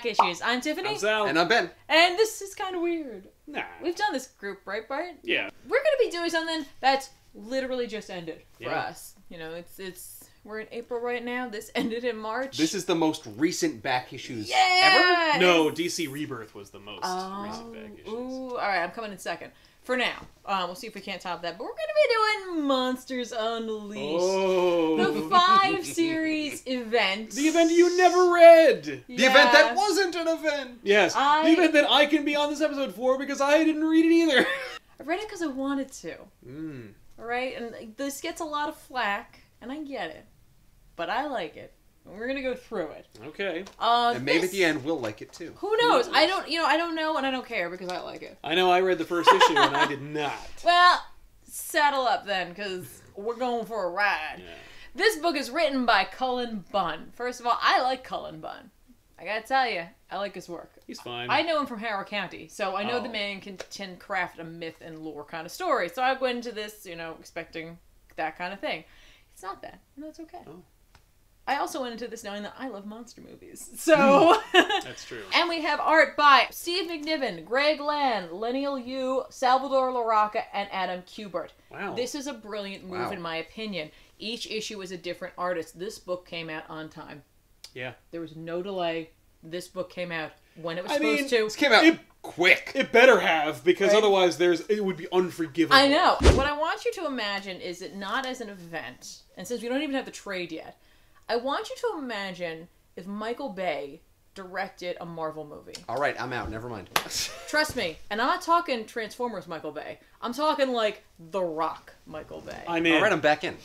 Back Issues. I'm Tiffany. I'm Sal. And I'm Ben. And this is kind of weird. Nah. We've done this group, right, Bart? Yeah. We're going to be doing something that's literally just ended for Yeah. us. You know, we're in April right now. This ended in March. This is the most recent back issues yeah! ever? No, DC Rebirth was the most Oh, recent back issues. Ooh, all right, I'm coming in second. For now. We'll see if we can't top that. But we're going to be doing Monsters Unleashed. Oh. The 5-series event. The event you never read! The event that wasn't an event! Yes, the event that I can be on this episode for because I didn't read it either. I read it because I wanted to. Mm. Alright? And this gets a lot of flack, and I get it. But I like it. And we're going to go through it. Okay. And maybe at the end we'll like it too. Who knows? I don't know and I don't care because I like it. I know I read the first issue and I did not. Well, saddle up then, because we're going for a ride. Yeah. This book is written by Cullen Bunn. First of all, I like Cullen Bunn. I gotta tell you, I like his work. He's fine. I know him from Harrow County, so I know the Oh. man can craft a myth and lore kind of story. So I went into this, expecting that kind of thing. It's not that. No, it's okay. Oh. I also went into this knowing that I love monster movies. So... That's true. And we have art by Steve McNiven, Greg Land, Leniel Yu, Salvador LaRocca, and Adam Kubert. Wow. This is a brilliant move in my opinion. Each issue is a different artist. This book came out on time. Yeah. There was no delay. This book came out when it was supposed to. This came out quick. It better have, because Right. otherwise it would be unforgivable. I know. What I want you to imagine is it not as an event, and since we don't even have the trade yet, I want you to imagine if Michael Bay directed a Marvel movie. All right, I'm out. Never mind. Trust me, and I'm not talking Transformers Michael Bay. I'm talking like The Rock Michael Bay. I'm in. All right, I'm back in.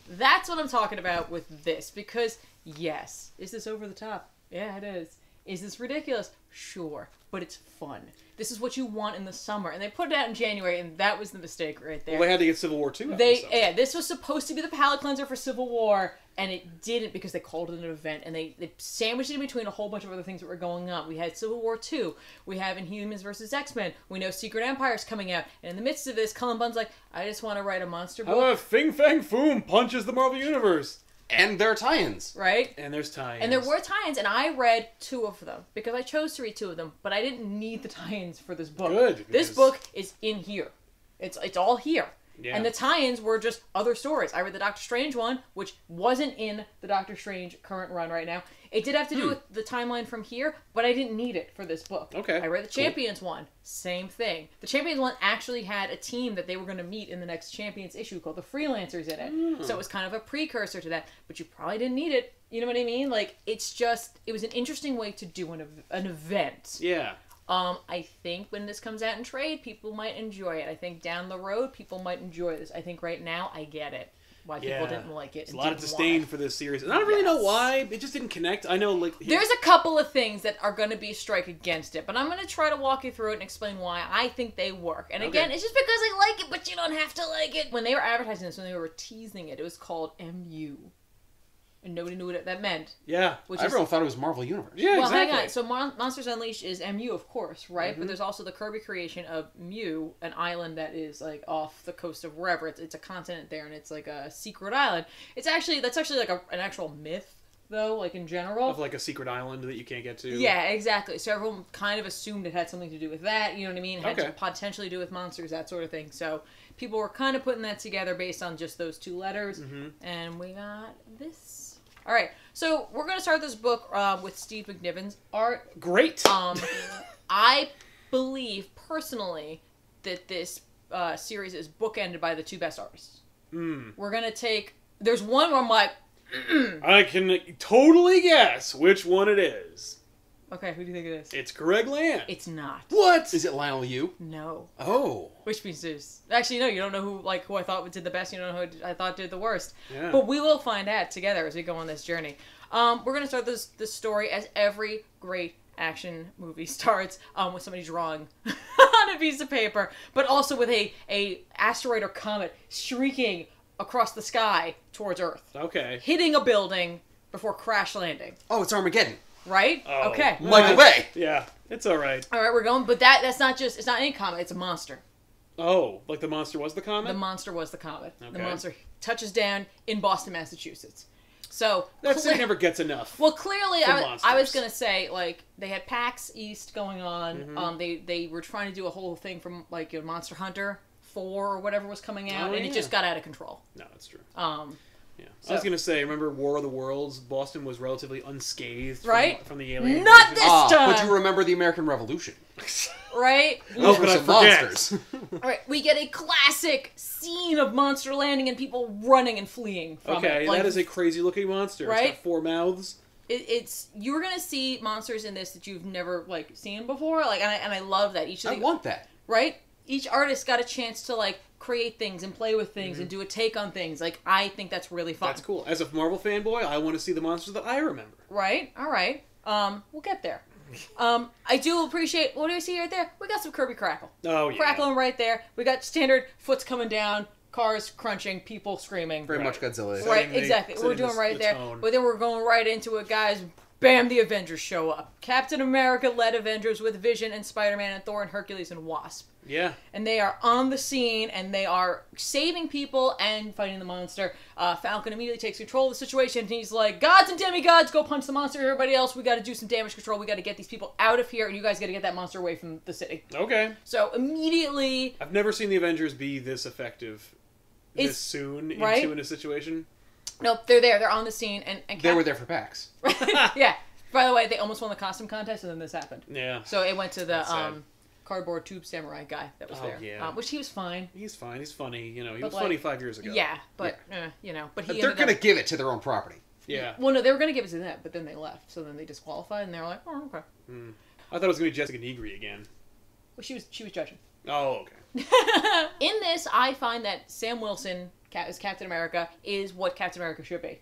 That's what I'm talking about with this, because yes, is this over the top? Yeah, it is. Is this ridiculous? Sure, but it's fun. This is what you want in the summer, and they put it out in January, and that was the mistake right there. Well, they had to get Civil War II out. Yeah, this was supposed to be the palate cleanser for Civil War, and it didn't because they called it an event, and they sandwiched it in between a whole bunch of other things that were going on. We had Civil War II, we have Inhumans vs. X-Men, we know Secret Empire's coming out, and in the midst of this, Cullen Bunn's like, I just want to write a monster book. How about Fing Fang Foom punches the Marvel Universe? And there are tie-ins. Right? And there's tie-ins. And there were tie-ins, and I read 2 of them, because I chose to read 2 of them, but I didn't need the tie-ins for this book. Good, This because- book is in here. It's all here. Yeah. And the tie-ins were just other stories. I read the Doctor Strange one, which wasn't in the Doctor Strange current run right now. It did have to do with the timeline from here, but I didn't need it for this book. Okay, I read the cool. Champions one. Same thing. The Champions one actually had a team that they were going to meet in the next Champions issue called the Freelancers in it. So it was kind of a precursor to that, but you probably didn't need it. You know what I mean? Like, it was an interesting way to do an event. Yeah. I think when this comes out in trade, people might enjoy it. I think down the road, people might enjoy this. I think right now, I get it. Why people didn't like it. There's a lot of disdain for this series. And I don't really know why. It just didn't connect. I know, like... There's a couple of things that are going to be a strike against it, but I'm going to try to walk you through it and explain why I think they work. And again, it's just because I like it, but you don't have to like it. When they were advertising this, when they were teasing it, it was called MU. And nobody knew what that meant. Yeah. Everyone thought it was Marvel Universe. Yeah, Well, exactly. hang on. So Monsters Unleashed is MU, of course, right? But there's also the Kirby creation of Mu, an island that is like off the coast of wherever. It's a continent there, and it's like a secret island. That's actually like an actual myth, though, like in general. Of like a secret island that you can't get to. Yeah, exactly. So everyone kind of assumed it had something to do with that. You know what I mean? Had to Okay. potentially do with monsters, that sort of thing. So people were kind of putting that together based on just those 2 letters, and we got this. All right, so we're going to start this book with Steve McNiven's art. Great. I believe, personally, that this series is bookended by the 2 best artists. We're going to take... There's one where I'm like... I can totally guess which one it is. Okay, who do you think it is? It's Greg Land. It's not. What? Is it Lionel Yu? No. Oh. Which means there's... Actually, no, you don't know who I thought did the best, you don't know who I thought did the worst. Yeah. But we will find out together as we go on this journey. We're going to start this story as every great action movie starts with somebody drawing on a piece of paper, but also with a asteroid or comet shrieking across the sky towards Earth. Okay. Hitting a building before crash landing. Oh, it's Armageddon. Right? Oh. Okay. Michael Bay. Yeah, it's alright. All right, we're going, but that's not just, it's not any comet, it's a monster. Oh, like the monster was the comet? The monster was the comet. The Okay. monster touches down in Boston, Massachusetts. So That city never gets enough. Well, clearly, for I was monsters. gonna say like they had PAX East going on. They were trying to do a whole thing from like Monster Hunter 4 or whatever was coming out, and it just got out of control. No, that's true. Yeah. So- I was gonna say, remember War of the Worlds? Boston was relatively unscathed Right? from the alien Not invasion. this time! But you remember the American Revolution. Right? Oh, Those but were I some forget. monsters. All right, we get a classic scene of monster landing and people running and fleeing from it. Okay, Like, that is a crazy looking monster. Right? It's got 4 mouths. it's you're gonna see monsters in this that you've never like seen before. Like, and I love that each of I the want that. right. Each artist got a chance to like create things and play with things and do a take on things. Like, I think that's really fun. That's cool. As a Marvel fanboy, I want to see the monsters that I remember. Right? All right. We'll get there. I do appreciate, what do you see right there? We got some Kirby Crackle. Oh, yeah. Crackling right there. We got standard foots coming down, cars crunching, people screaming. Very Right. much Godzilla. Right, Setting the- exactly. We're setting doing the- right the there. tone. But then we're going right into it, guys. Bam, the Avengers show up. Captain America led Avengers with Vision and Spider-Man and Thor and Hercules and Wasp. Yeah. And they are on the scene, and they are saving people and fighting the monster. Falcon immediately takes control of the situation, and he's like, gods and demigods, go punch the monster. Everybody else, we got to do some damage control. We got to get these people out of here, and you guys got to get that monster away from the city. Okay. So immediately, I've never seen the Avengers be this effective this It's- soon right? into a situation. nope, they're there. They're on the scene, and They were there for PAX. yeah. By the way, they almost won the costume contest, and then this happened. Yeah. So it went to the That's sad. cardboard tube samurai guy that was Oh, there, yeah. which he was fine. He's fine. He's funny. You know, he But, was like, funny 5 years ago. Yeah, but but he They're ended gonna up, give it to their own property. Yeah. well, no, they were gonna give it to them, but then they left, so then they disqualified, and they were like, oh, okay. I thought it was going to be Jessica Negri again. Well, she was judging. Oh, okay. In this, I find that Sam Wilson as Captain America is what Captain America should be.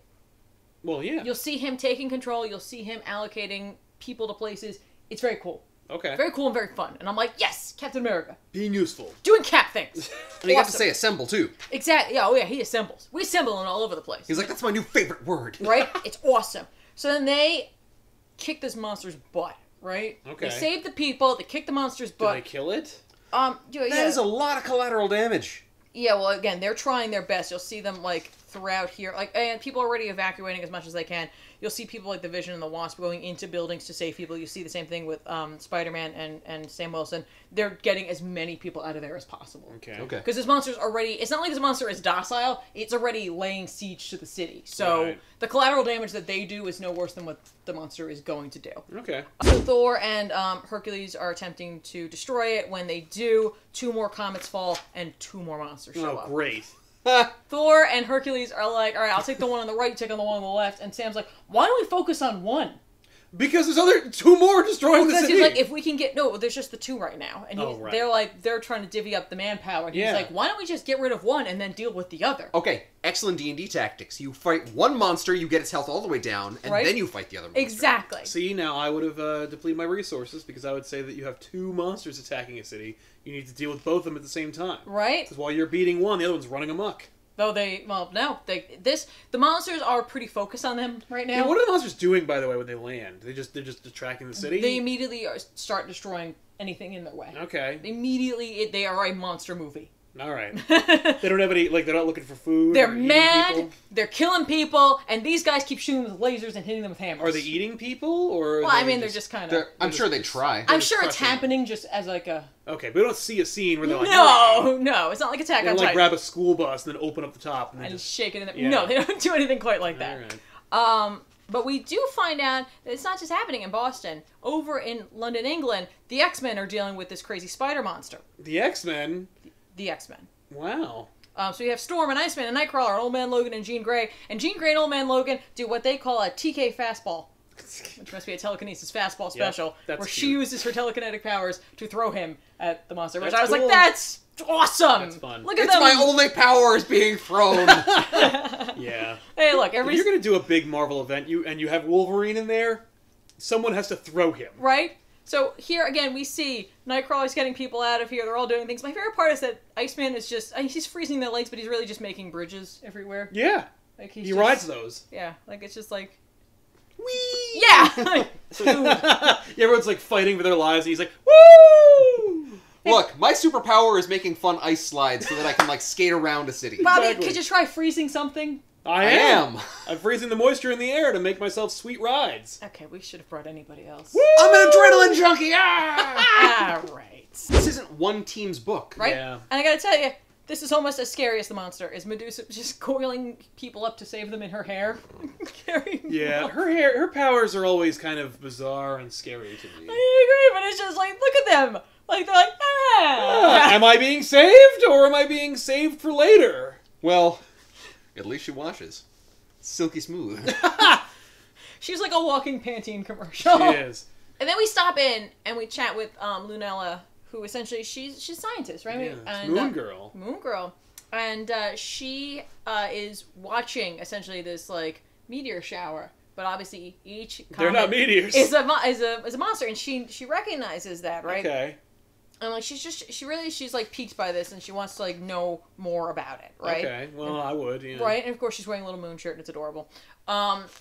Well, yeah. You'll see him taking control. You'll see him allocating people to places. It's very cool. Okay. Very cool and very fun. And I'm like, yes, Captain America. Being useful. Doing Cap things. And he got to Awesome. say assemble too. Exactly. Yeah, oh yeah, he assembles. We assemble all over the place. He's like, that's my new favorite word. Right? It's awesome. So then they kick this monster's butt, right? Okay. They save the people. They kick the monster's Did butt. they kill it? Yeah, That is a lot of collateral damage. yeah, well, again, they're trying their best. You'll see them, like, throughout here. Like, and people are already evacuating as much as they can. You'll see people like the Vision and the Wasp going into buildings to save people. You see the same thing with Spider-Man and Sam Wilson. They're getting as many people out of there as possible. Okay. Okay. Because this monster's already... It's not like this monster is docile. It's already laying siege to the city. So Right. the collateral damage that they do is no worse than what the monster is going to do. Okay. So Thor and Hercules are attempting to destroy it. When they do, 2 more comets fall and 2 more monsters show Oh, up. great. Thor and Hercules are like, all right, I'll take the one on the right, take on the one on the left. And Sam's like, why don't we focus on one? Because there's other 2 more destroying the Because city. he's like, if we can get... No, there's just the 2 right now. And Oh, right. they're trying to divvy up the manpower. And Yeah. he's like, why don't we just get rid of one and then deal with the other? Okay, excellent D&D tactics. You fight one monster, you get its health all the way down, and Right? then you fight the other monster. Exactly. See, now I would have depleted my resources because I would say that you have 2 monsters attacking a city. You need to deal with both of them at the same time. Right? Because while you're beating one, the other one's running amok. Though the monsters are pretty focused on them right now. Yeah, what are the monsters doing, by the way, when they land? They're just attracting the city? They immediately start destroying anything in their way. Okay. Immediately, they are a monster movie. All right. They don't have any, like, they're not looking for food. They're or eating mad, people? they're killing people, and these guys keep shooting with lasers and hitting them with hammers. Are they eating people, or? Well, I mean, they're just kind of... I'm sure they try. I'm just sure it's crushing them. happening just as like a... Okay, but we don't see a scene where they're like... No, it's not like Attack They on don't, like, Titan. grab a school bus and then open up the top and then And just... shake it in the... Yeah. No, they don't do anything quite like that. All right. But we do find out that it's not just happening in Boston. Over in London, England, the X-Men are dealing with this crazy spider monster. The X-Men? The X-Men. Wow. So you have Storm and Iceman and Nightcrawler and Old Man Logan and Jean Grey. And Jean Grey and Old Man Logan do what they call a TK fastball. Which must be a telekinesis fastball special. that's where she cute. uses her telekinetic powers to throw him at the monster. Which That's I was like, cool. that's awesome! That's fun. Look at It's them! my only power is being thrown. Yeah. Hey, look, If you're going to do a big Marvel event and you have Wolverine in there, someone has to throw him. Right? So here again, we see Nightcrawler's getting people out of here. They're all doing things. My favorite part is that Iceman is just, he's freezing their legs, but he's really just making bridges everywhere. Yeah. Like He just, rides those. Yeah, like it's just like, Whee! yeah! Yeah, everyone's like fighting for their lives and he's like, woo! Look, my superpower is making fun ice slides so that I can, like, skate around a city. Bobby, Exactly. could you try freezing something? I am. I'm freezing the moisture in the air to make myself sweet rides. Okay, we should have brought anybody else. Woo! I'm an adrenaline junkie! Ah! All right. This isn't one team's book. Right? Yeah. And I gotta tell you, this is almost as scary as the monster. Is Medusa just coiling people up to save them in her hair? Carrying Yeah, them. her powers are always kind of bizarre and scary to me. I agree, but it's just like, look at them. Like, they're like, ah. Am I being saved, or am I being saved for later? Well, at least she washes. Silky smooth. She's like a walking Pantene commercial. She is. And then we stop in and we chat with Lunella, who essentially she's a scientist, right? Yeah, it's and, Moon Girl. Moon Girl, and she is watching essentially this like meteor shower. But obviously, each They're not comet meteors. is a monster, and she recognizes that, right? Okay. And like she's like piqued by this, and she wants to like know more about it, right? Okay. Well, I would. Yeah. Right, and of course she's wearing a little moon shirt, and it's adorable.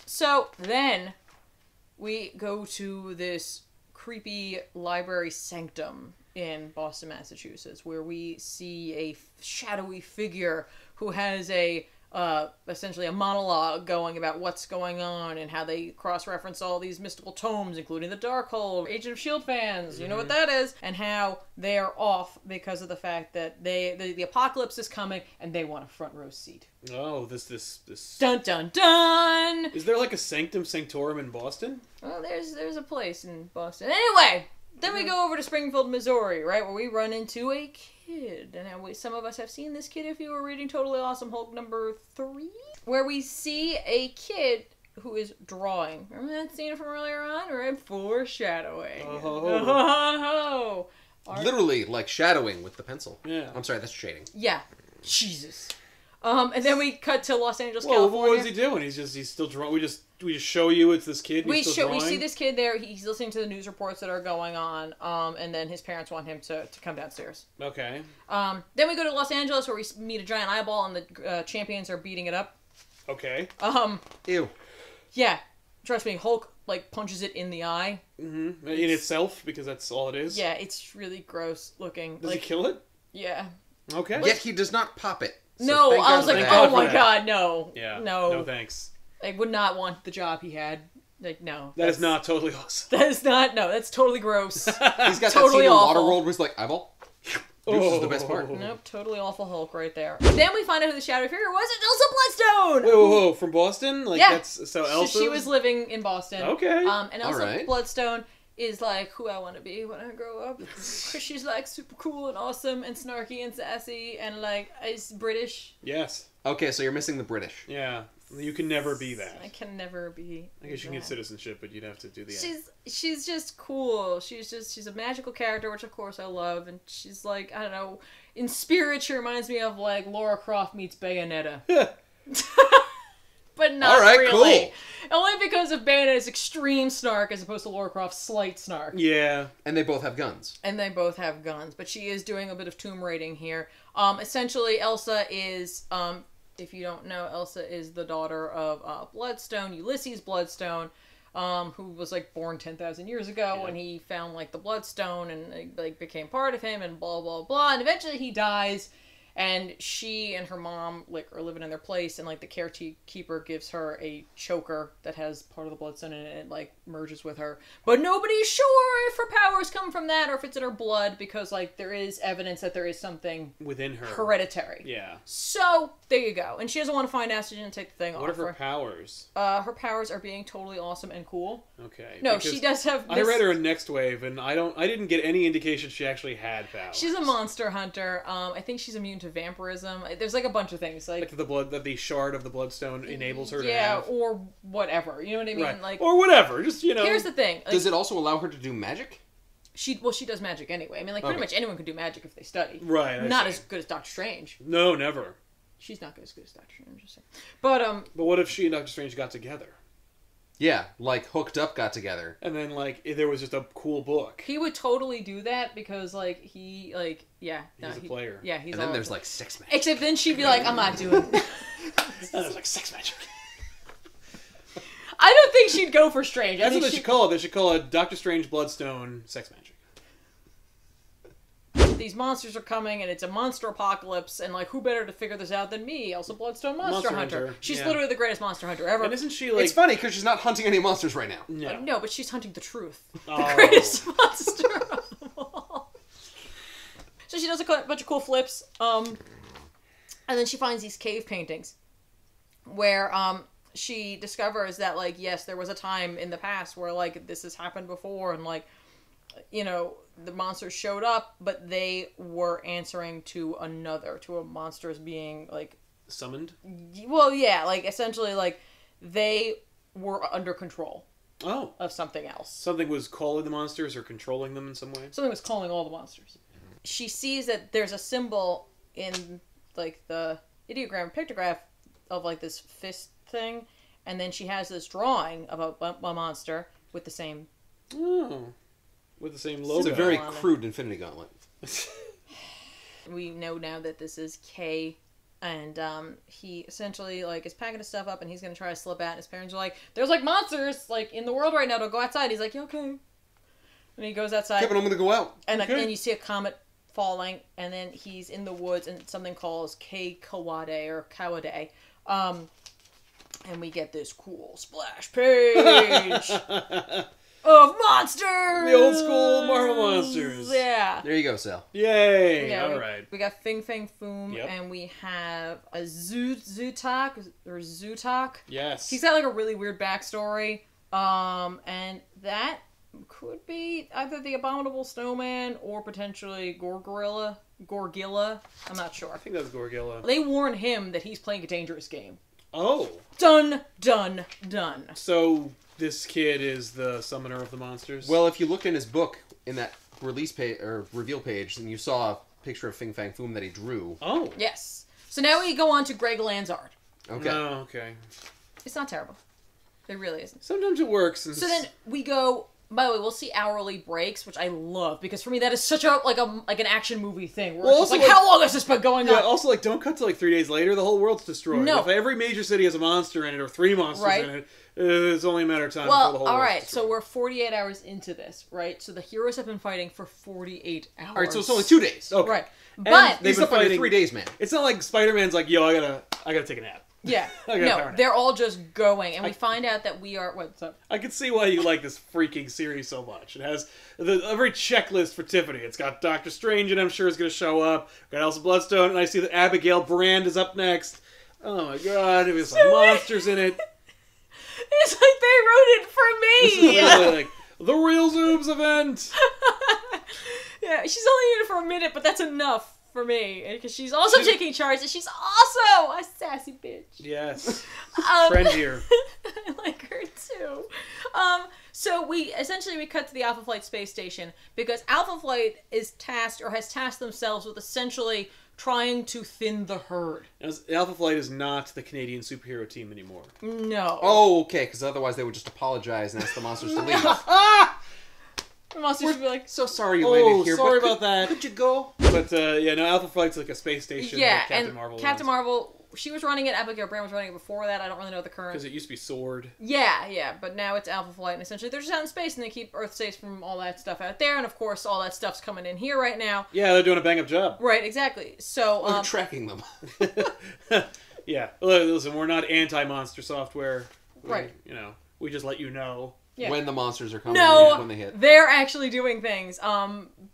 So then we go to this creepy library sanctum in Boston, Massachusetts, where we see a shadowy figure who has a essentially a monologue going about what's going on and how they cross-reference all these mystical tomes, including the Darkhold, Agent of S.H.I.E.L.D. fans, you know what that is, and how they are off because of the fact that the apocalypse is coming and they want a front row seat. Oh, this. Dun dun dun! Is there like a sanctum sanctorum in Boston? Well, there's a place in Boston. Anyway, then we go over to Springfield, Missouri, right, where we run into a kid. And some of us have seen this kid if you were reading Totally Awesome Hulk number 3, where we see a kid who is drawing. Remember that scene from earlier on? Right? Foreshadowing. Oh. Literally, like shadowing with the pencil. Yeah. I'm sorry, that's shading. Yeah. Jesus. And then we cut to Los Angeles, Well, California. what is he doing? He's still drawing. We just show you it's this kid. We He's still we drawing? see this kid there. He's listening to the news reports that are going on. And then his parents want him to come downstairs. Okay. Then we go to Los Angeles where we meet a giant eyeball and the champions are beating it up. Okay. Ew. Yeah. Trust me, Hulk like punches it in the eye. Mm-hmm. In itself, because that's all it is. Yeah, it's really gross looking. Does he kill it? Yeah. Okay. Yet he does not pop it. So No, thank I God was for like, that. God oh for my that. god, no. Yeah. No. No thanks. I would not want the job he had. Like, no. That is not totally awesome. That is not, no, that's totally gross. He's got that Totally scene in awful. Waterworld where he's like, eyeball. Juice is the best part. Nope, totally awful Hulk right there. Then we find out who the shadow figure was. It's Elsa Bloodstone! Whoa, from Boston? Like, Yeah. that's, so Elsa? She was living in Boston. Okay. And Elsa Alright. Bloodstone is like who I want to be when I grow up. Because she's like super cool and awesome and snarky and sassy and like is British. Yes. Okay, so you're missing the British. Yeah. You can never be that. I can never be. I guess you can get that. citizenship, but you'd have to do the She's just cool. She's a magical character, which of course I love, and she's like, I don't know, in spirit she reminds me of like Laura Croft meets Bayonetta. But not Alright, really. cool. Only because of Bayonetta's extreme snark as opposed to Laura Croft's slight snark. Yeah. And they both have guns. And they both have guns, but she is doing a bit of tomb raiding here. Essentially, Elsa is, if you don't know, Elsa is the daughter of Bloodstone, Ulysses Bloodstone, who was like born 10,000 years ago, Yeah. and he found like the Bloodstone and like became part of him, and blah blah blah. And eventually he dies, and she and her mom like are living in their place, and like the caretaker gives her a choker that has part of the Bloodstone in it, and it like merges with her. But nobody's sure if her powers come from that or if it's in her blood, because like there is evidence that there is something Within her. hereditary. Yeah. So there you go. And she doesn't want to find out, so she didn't take the thing What off are her her. powers? Her powers are being totally awesome and cool. Okay. No, because she does have. I read her in Next Wave, and I didn't get any indication she actually had powers. She's a monster hunter. I think she's immune to vampirism. There's like a bunch of things, like the shard of the Bloodstone enables her to yeah, have. or whatever. You know what I mean? Right. Like, Or whatever. Just, here's the thing. Like, Does it also allow her to do magic? she does magic anyway. I mean, like pretty Okay. much anyone can do magic if they study. Right. I Not see. as good as Doctor Strange. No, never. She's not as good as Doctor Strange. I'm just saying. But But what if she and Doctor Strange got together? Yeah, like hooked up got together. And then, like, there was just a cool book. he would totally do that because, like, he, like, yeah. He's a player. Yeah, he's And then all- there's like sex magic. Except then she'd be like, I'm not doing it. There's like sex magic. I don't think she'd go for Strange. I That's what think they should call it. They should call it Doctor Strange Bloodstone Sex Magic. these monsters are coming, and it's a monster apocalypse, and like, who better to figure this out than me, Elsa Bloodstone, Monster Hunter. She's literally the greatest monster hunter ever. And isn't she like? It's funny because she's not hunting any monsters right now. No, No, but she's hunting the truth. Oh. The greatest monster of them all. So she does a bunch of cool flips, and then she finds these cave paintings, where she discovers that, like, yes, there was a time in the past where, like, this has happened before, and, like, you know, the monsters showed up, but they were answering to a monster's being, like... Summoned? Well, yeah, like, essentially, like, they were under control. Oh. Of something else. Something was calling the monsters or controlling them in some way? Something was calling all the monsters. She sees that there's a symbol in, like, the ideogram pictograph of, like, this fist thing, and then she has this drawing of a monster with the same... Oh. With the same logo. It's a very crude Infinity Gauntlet. We know now that this is Kay, and he essentially, like, is packing his stuff up, and he's gonna try to slip out, and his parents are like, there's, like, monsters, like, in the world right now, don't go outside. He's like, yeah, okay. And he goes outside. Kevin, I'm gonna go out. And okay. then you see a comet falling, and then he's in the woods, and something calls Kay Kawade, or Kawade. And we get this cool splash page of monsters! The old school Marvel monsters. Yeah. There you go, Sal. Yay! Yeah, Alright. We got Fing Fang Foom, Yep. and we have a Zutak, or Zutak. Yes. He's got, like, a really weird backstory. And that could be either the Abominable Snowman or potentially Gorgilla. I'm not sure. I think that's Gorgilla. They warn him that he's playing a dangerous game. Oh. Done, done, done. So this kid is the summoner of the monsters? Well, if you looked in his book, in that release page, or reveal page, and you saw a picture of Fing Fang Foom that he drew. Oh. Yes. So now we go on to Greg Land's art. Okay. Oh, okay. It's not terrible. It really isn't. Sometimes it works. And So then we go... By the way, we'll see hourly breaks, which I love, because for me that is such a like an action movie thing. Where Well, it's just also, like, like- how long has this been going Yeah, on? also, like, don't cut to, like, 3 days later. The whole world's destroyed. No. If every major city has a monster in it, or 3 monsters Right. in it, it's only a matter of time before the Well, whole all world's right, destroyed. so we're 48 hours into this, right? So the heroes have been fighting for 48 hours. All right, so it's only 2 days. Okay. Right. And But, they've He's been up under fighting 3 days, man. It's not like Spider-Man's like, yo, I gotta take a nap. yeah, I got a power no, nap. they're all just going, and we find out that we are, what's up? I can see why you like this freaking series so much. It has every checklist for Tiffany. It's got Doctor Strange, and I'm sure is going to show up. Got Elsa Bloodstone, and I see that Abigail Brand is up next. Oh my god, there's some monsters in it. It's like they wrote it for This is me! literally like the Real Zooms event. Yeah, she's only in it for a minute, but that's enough for me, because she's also taking charge, and she's also a sassy bitch. Yes. Um, Friend here. I like her too. So we cut to the Alpha Flight space station because Alpha Flight is tasked or has tasked themselves with essentially trying to thin the herd. Alpha Flight is not the Canadian superhero team anymore. No. Oh, okay, because otherwise they would just apologize and ask the monsters to leave. The monsters should be like, So sorry you Oh, landed here. sorry but about that. Could you go? But yeah, no, Alpha Flight's like a space station. yeah, like Captain and Marvel Captain Marvel, she was running it. Abigail Brand was running it before that. I don't really know the current. Because it used to be Sword. Yeah, but now it's Alpha Flight, and essentially they're just out in space, and they keep Earth safe from all that stuff out there, and of course all that stuff's coming in here right now. Yeah, they're doing a bang up job. Right, exactly. So, We're tracking them. Yeah, listen, we're not anti-monster software. Right. We just let you know. Yeah. When the monsters are coming, No, when they hit. they're actually doing things.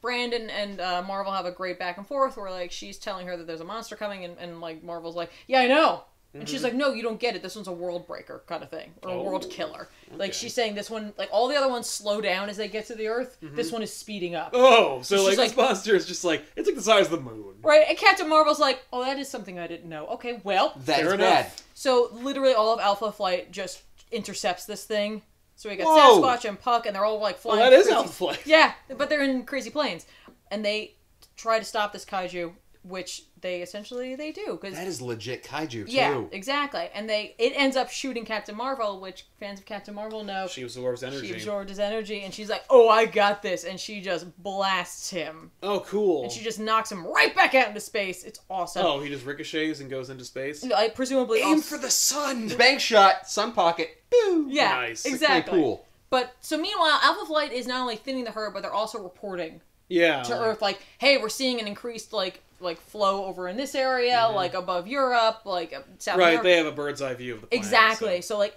Brandon and Marvel have a great back and forth where, like, she's telling her that there's a monster coming, and like, Marvel's like, yeah, I know. And she's like, no, you don't get it. This one's a world breaker kind of thing. Or a world killer. Like, okay. she's saying this one, like, all the other ones slow down as they get to the Earth. This one is speeding up. Oh, so She's like, like- this monster is just like, it's like the size of the moon. Right? And Captain Marvel's like, oh, that is something I didn't know. Okay, well. That is Fair bad. enough. So, literally all of Alpha Flight just intercepts this thing. So we got Whoa. Sasquatch and Puck, and they're all, like, Well, flying. that is crazy- Alpha Flight. Yeah, but they're in crazy planes. And they try to stop this kaiju, which they do. Cause, That is legit kaiju, too. yeah, exactly. And it ends up shooting Captain Marvel, which fans of Captain Marvel know. She absorbs energy. She absorbed his energy, and she's like, oh, I got this. And she just blasts him. Oh, cool. And she just knocks him right back out into space. It's awesome. Oh, he just ricochets and goes into space? I presumably Aim also... for the sun! Bank shot, sun pocket, boo! Yeah, Nice. exactly. Pretty cool. But, so meanwhile, Alpha Flight is not only thinning the herd, but they're also reporting Yeah. to Earth, like, hey, we're seeing an increased like flow over in this area, like above Europe, like South Right, America. they have a bird's eye view of the planet. Exactly. So like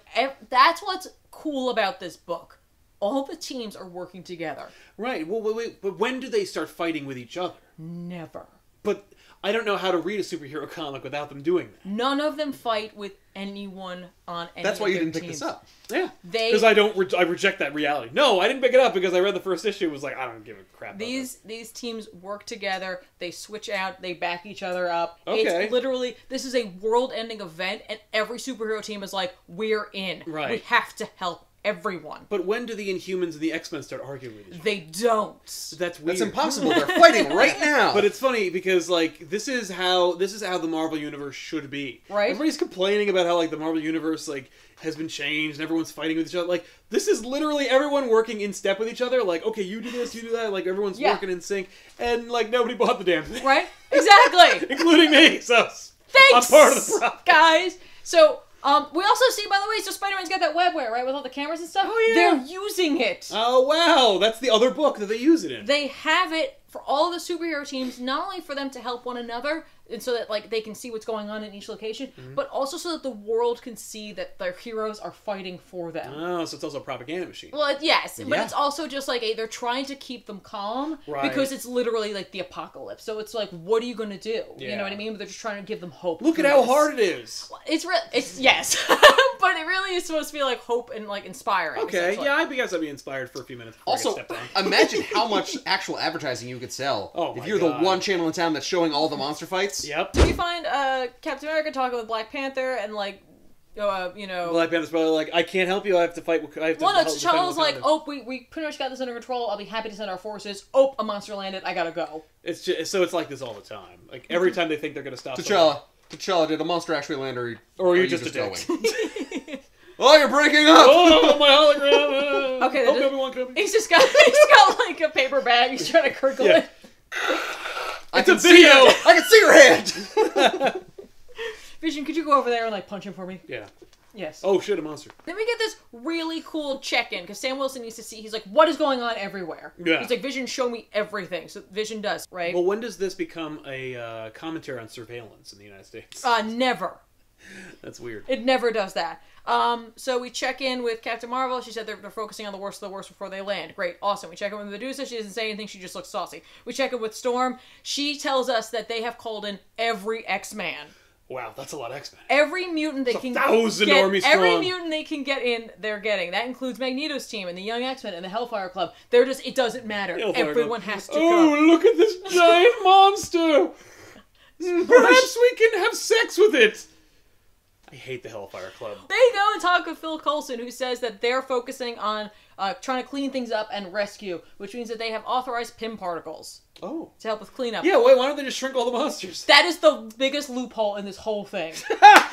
that's what's cool about this book. All the teams are working together. Right. Well, wait, but when do they start fighting with each other? Never. But I don't know how to read a superhero comic without them doing that. None of them fight with anyone on any That's why of you their didn't pick teams. this up. Yeah. They- Because I reject that reality. No, I didn't pick it up because I read the first issue. It was like, I don't give a crap about These teams work together. They switch out. They back each other up. Okay. It's literally, this is a world-ending event, and every superhero team is like, we're in. Right. We have to help everyone. But when do the Inhumans and the X-Men start arguing with each other? They don't. That's weird. That's impossible. They're fighting right now. But it's funny because like this is how the Marvel universe should be. Right. Everybody's complaining about how like the Marvel universe like has been changed and everyone's fighting with each other. Like this is literally everyone working in step with each other. Like okay, you do this, you do that. Like everyone's working in sync, and like nobody bought the damn thing. Right? Exactly. Including me. So Thanks, I'm part of the problem. guys. So, we also see, by the way, so Spider-Man's got that webware, right, with all the cameras and stuff? Oh, yeah. They're using it. Oh wow, that's the other book that they use it in. They have it for all the superhero teams, not only for them to help one another, and so that like they can see what's going on in each location, but also so that the world can see that their heroes are fighting for them. Oh, so it's also a propaganda machine. Well, yes, but Yeah. it's also just like they're trying to keep them calm Right. because it's literally like the apocalypse. So it's like, what are you going to do? You Yeah. know what I mean? But they're just trying to give them hope. Look at through how this. hard it is. It's yes, but it really is supposed to be like hope and like inspiring. Okay, essentially. yeah, I guess I'd be inspired for a few minutes before I Also, get stepped on. imagine how much actual advertising you could sell Oh if my you're God. the one channel in town that's showing all the monster fights. Yep. We find Captain America talking with Black Panther and like, you know. Black Panther's probably like, I can't help you. I have to fight. I have to. Well, no, help defend T'Challa's like, Wakanda." oh, we pretty much got this under control. I'll be happy to send our forces. Oh, a monster landed. I gotta go. It's just so it's like this all the time. Like every time they think they're gonna stop. T'Challa, did a monster actually land, or Or are you are just a dick? going? Oh, you're breaking up! Oh, my hologram! Okay, oh, that is- Obi-Wan Kenobi. He's just got like a paper bag. He's trying to crinkle Yeah. it. I It's a can see video. your- I can see your hand! Vision, could you go over there and like punch him for me? Yeah. Yes. Oh shit, a monster. Then we get this really cool check-in because Sam Wilson needs to see. He's like, "What is going on everywhere?" Yeah. He's like, "Vision, show me everything." So Vision does, right? Well, when does this become a commentary on surveillance in the United States? Never. That's weird. It never does that. So we check in with Captain Marvel. She said they're focusing on the worst of the worst before they land. Great, awesome. We check in with Medusa. She doesn't say anything. She just looks saucy. We check in with Storm. She tells us that they have called in every X-Man. Wow, that's a lot of X-Men. Every mutant they can 1,000 get, army every strong. mutant they can get in, they're getting. That includes Magneto's team and the Young X-Men and the Hellfire Club. They're just, it doesn't matter. Hellfire Everyone Club. has to Oh, go. look at this giant monster! Perhaps we can have sex with it! I hate the Hellfire Club. They go and talk with Phil Coulson, who says that they're focusing on trying to clean things up and rescue, which means that they have authorized Pym particles Oh. to help with cleanup. Yeah, why don't they just shrink all the monsters? That is the biggest loophole in this whole thing.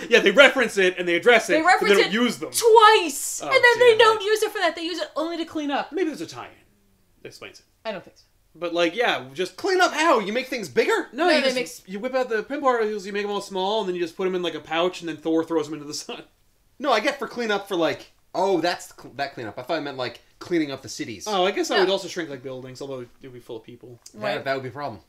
Yeah, they reference it and they address it, They reference but they don't it use them. twice! Oh, and then they damn don't it. use it for that. They use it only to clean up. Maybe there's a tie-in that explains it. I don't think so. But like, yeah, just Clean up how? You make things bigger? no. No, You, they just, you whip out the Pym particles, you make them all small, and then you just put them in like a pouch, and then Thor throws them into the sun. No, I get for cleanup for like, oh, that's that cleanup. I thought I meant like cleaning up the cities. Oh, I guess I Yeah. would also shrink like buildings, although it would be full of people. Right. That would be a problem.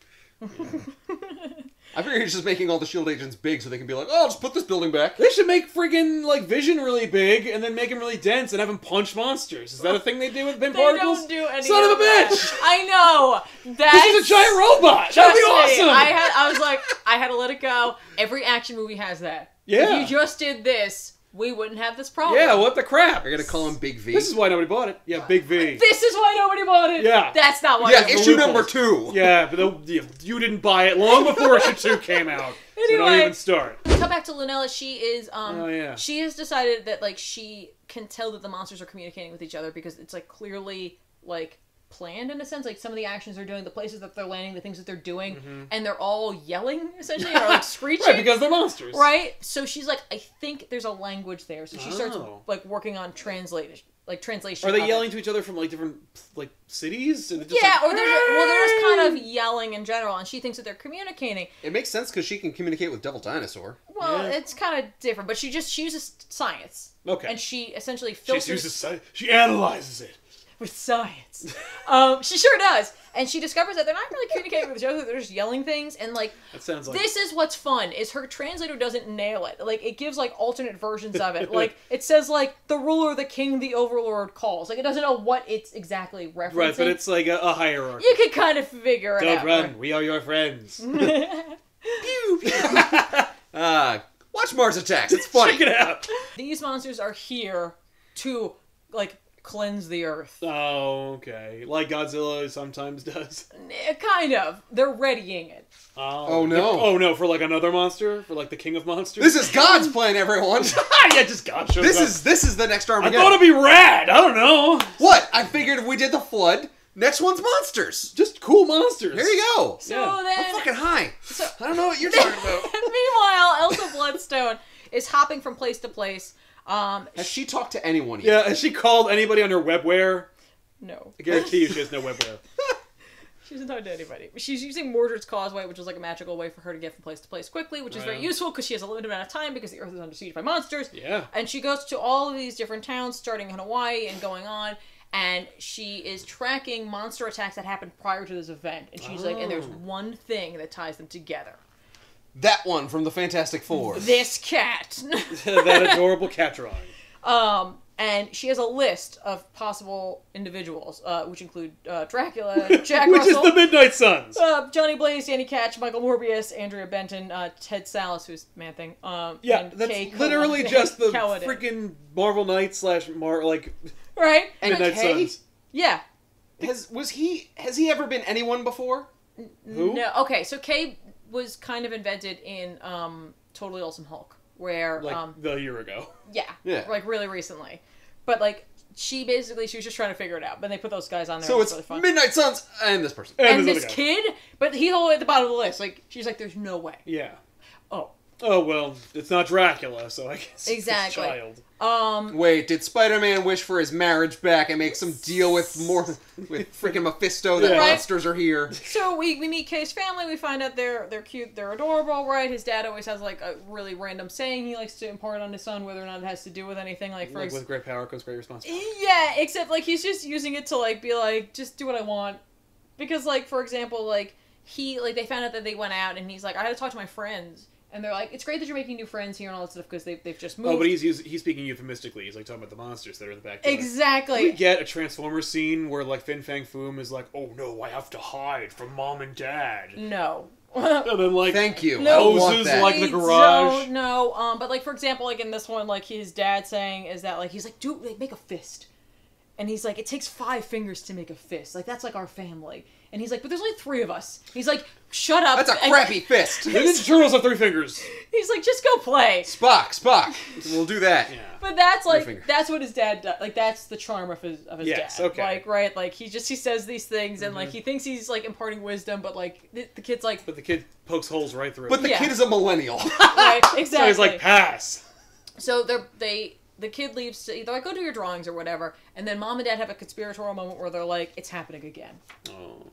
I figure he's just making all the shield agents big so they can be like, oh, just put this building back. They should make friggin' like Vision really big, and then make him really dense, and have him punch monsters. Is that a thing they do with Pym They particles? don't do any Son of a that. bitch! I know. That's... This is a giant robot. That'd be Trust me, awesome. I was like, I had to let it go. Every action movie has that. Yeah. If you just did this, we wouldn't have this problem. Yeah, what the crap? We're gonna call him Big V. This is why nobody bought it. Yeah, Big V. This is why nobody bought it. Yeah. That's not why. yeah, nobody- issue loopholes. number 2. Yeah, but you didn't buy it long before issue 2 came out. So don't Anyway. even start. Come back to Lunella. She is. Oh, yeah. She has decided that like she can tell that the monsters are communicating with each other because it's like clearly like planned in a sense. Like some of the actions they're doing, the places that they're landing, the things that they're doing, and they're all yelling essentially or like screeching. Right, because they're monsters. Right? So she's like, I think there's a language there. So she starts Oh. like working on translation. Are they yelling to each other from like different like cities? And just Yeah, like, or they're just kind of yelling in general, and she thinks that they're communicating. It makes sense because she can communicate with Devil Dinosaur. Well, Yeah. it's kind of different, but she uses science. Okay. And she essentially She filters. uses she analyzes it. with science. She sure does. And she discovers that they're not really communicating with each other, they're just yelling things, and like, that sounds like... this is what's fun, is her translator doesn't nail it. Like, it gives like alternate versions of it. Like, it says like, the ruler, the king, the overlord calls. Like, it doesn't know what it's exactly referencing. Right, but it's like a hierarchy. You can kind of figure it out. Don't run, we are your friends. Pew, pew. Watch Mars Attacks. It's funny. Check it out. These monsters are here to, like, cleanse the earth. Oh, okay. Like Godzilla sometimes does. Kind of. They're readying it. Oh, no. Oh, no, for like another monster? For like the king of monsters? This is God's plan, everyone. Yeah, just God shows up. This is the next I Armageddon. thought it'd be rad. I don't know. What? I figured if we did the flood, next one's monsters. Just cool monsters. Here you go. So Yeah. then... I'm fucking high. So, I don't know what you're talking about. meanwhile, Elsa Bloodstone is hopping from place to place. Has she talked to anyone yet? Yeah, has she called anybody on her webware? No. I guarantee you she has no webware. She doesn't talk to anybody. She's using Mordred's Causeway, which is like a magical way for her to get from place to place quickly, which is very Right. useful because she has a limited amount of time because the Earth is under siege by monsters. Yeah. And she goes to all of these different towns, starting in Hawaii and going on, and she is tracking monster attacks that happened prior to this event. And she's like, and there's one thing that ties them together. That one from the Fantastic Four. This cat. That adorable cat drawing. And she has a list of possible individuals, which include Dracula, Jack Which Russell, is the Midnight Suns. Johnny Blaze, Danny Ketch, Michael Morbius, Andrea Benton, Ted Salas, who's Man-Thing. Yeah, and that's Kay literally Kawaii- just the Kawaii. freaking Marvel Knights / like Right? And Midnight Kay? Suns. Yeah. Has he ever been anyone before? Who? No. Okay, so Kay was kind of invented in Totally Awesome Hulk, where Like the year ago. Yeah. like really recently, but like she was just trying to figure it out. But they put those guys on there. So and it's really fun. Midnight Suns and this person. And this this other guy. kid, but he's all the way at the bottom of the list. Like she's like, there's no way. Yeah. Oh, Oh well, it's not Dracula, so I guess Exactly. it's a child. Wait, did Spider-Man wish for his marriage back and make some deal with freaking Mephisto that Yeah. Right. monsters are here? so we meet Kay's family. We find out they're cute, they're adorable, right? His dad always has like a really random saying he likes to impart on his son, whether or not it has to do with anything. Like for Like with great power comes great responsibility. yeah, except like he's just using it to like be like, just do what I want, because like for example, like they found out that they went out and he's like, I had to talk to my friends. And they're like, it's great that you're making new friends here and all that stuff because they've just moved. Oh, but he's speaking euphemistically. He's like talking about the monsters that are in the backyard. Exactly. We get a Transformers scene where like Fin Fang Foom is like, "Oh no, I have to hide from mom and dad," No. and then like Thank you. No. I don't want Hoses that. like the We garage. don't know. But like for example, like in this one, like his dad saying is that like he's like, dude, like, make a fist. And he's like, it takes 5 fingers to make a fist. Like, that's like our family. And he's like, but there's only 3 of us. He's like, shut up. That's a And crappy fist. The Ninja Turtles have 3 fingers. he's like, just go play. Spock. We'll do that. Yeah. But that's Three like, fingers. that's what his dad does. Like, that's the charm of his Yes, dad. okay. Like, right? Like, he says these things and like, he thinks he's like imparting wisdom, but like, the kid's like, But the kid pokes holes right through. But the Yeah. kid is a millennial. right, exactly. So he's like, pass. So the kid leaves to either like go do your drawings or whatever, and then mom and dad have a conspiratorial moment where they're like, it's happening again. Oh.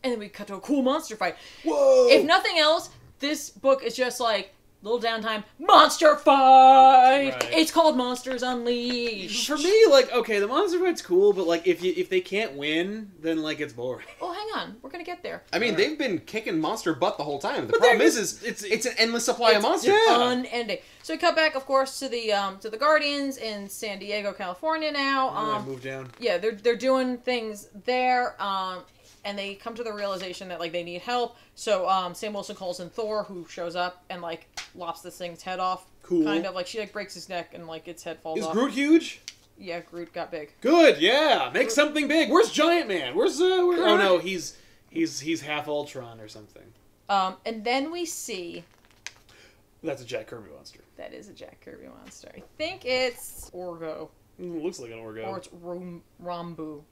And then we cut to a cool monster fight. Whoa! If nothing else, this book is just like little downtime monster fight. Right. It's called Monsters Unleashed. For me, like, okay, the monster fight's cool, but like, if they can't win, then like it's boring. Oh, hang on, we're gonna get there. I mean, they've been kicking monster butt the whole time. The But problem they're is it's an endless supply of monsters. yeah. Unending. So we cut back, of course, to the Guardians in San Diego, California. Now, I move down. yeah, they're doing things there. And they come to the realization that like they need help. So Sam Wilson calls in Thor, who shows up and like lops this thing's head off. Cool. Kind of like she like breaks his neck and like its head falls Is off. Groot huge? Yeah, Groot got big. Good, yeah. Make something big. Where's Giant Man? Where's oh no, he's half Ultron or something. And then we see That's a Jack Kirby monster. that is a Jack Kirby monster. I think it's Orgo Looks like an Orgo. or it's Rambu.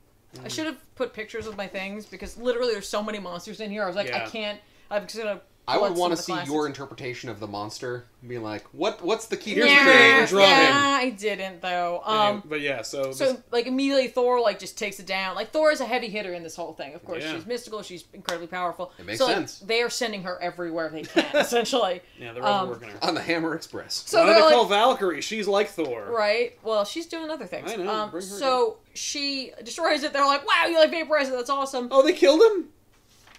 I should have put pictures of my things because literally there's so many monsters in here. I was like, Yeah. I'm just gonna I would some want of to the see classics. your interpretation of the monster. Being like, what's the key? Here's feature? the thing, draw him. I didn't though. But yeah, so Like immediately Thor like just takes it down. Like Thor is a heavy hitter in this whole thing. Of course, Yeah. she's mystical. She's incredibly powerful. It makes so, like, sense. they are sending her everywhere they can, essentially. yeah, they're overworking her. On the Hammer Express. So Why do they're they like, call Valkyrie? She's like Thor. right. Well, she's doing other things. I know, bring her So she destroys it. They're like, "Wow, you like vaporize it? That's awesome." Oh, they killed him?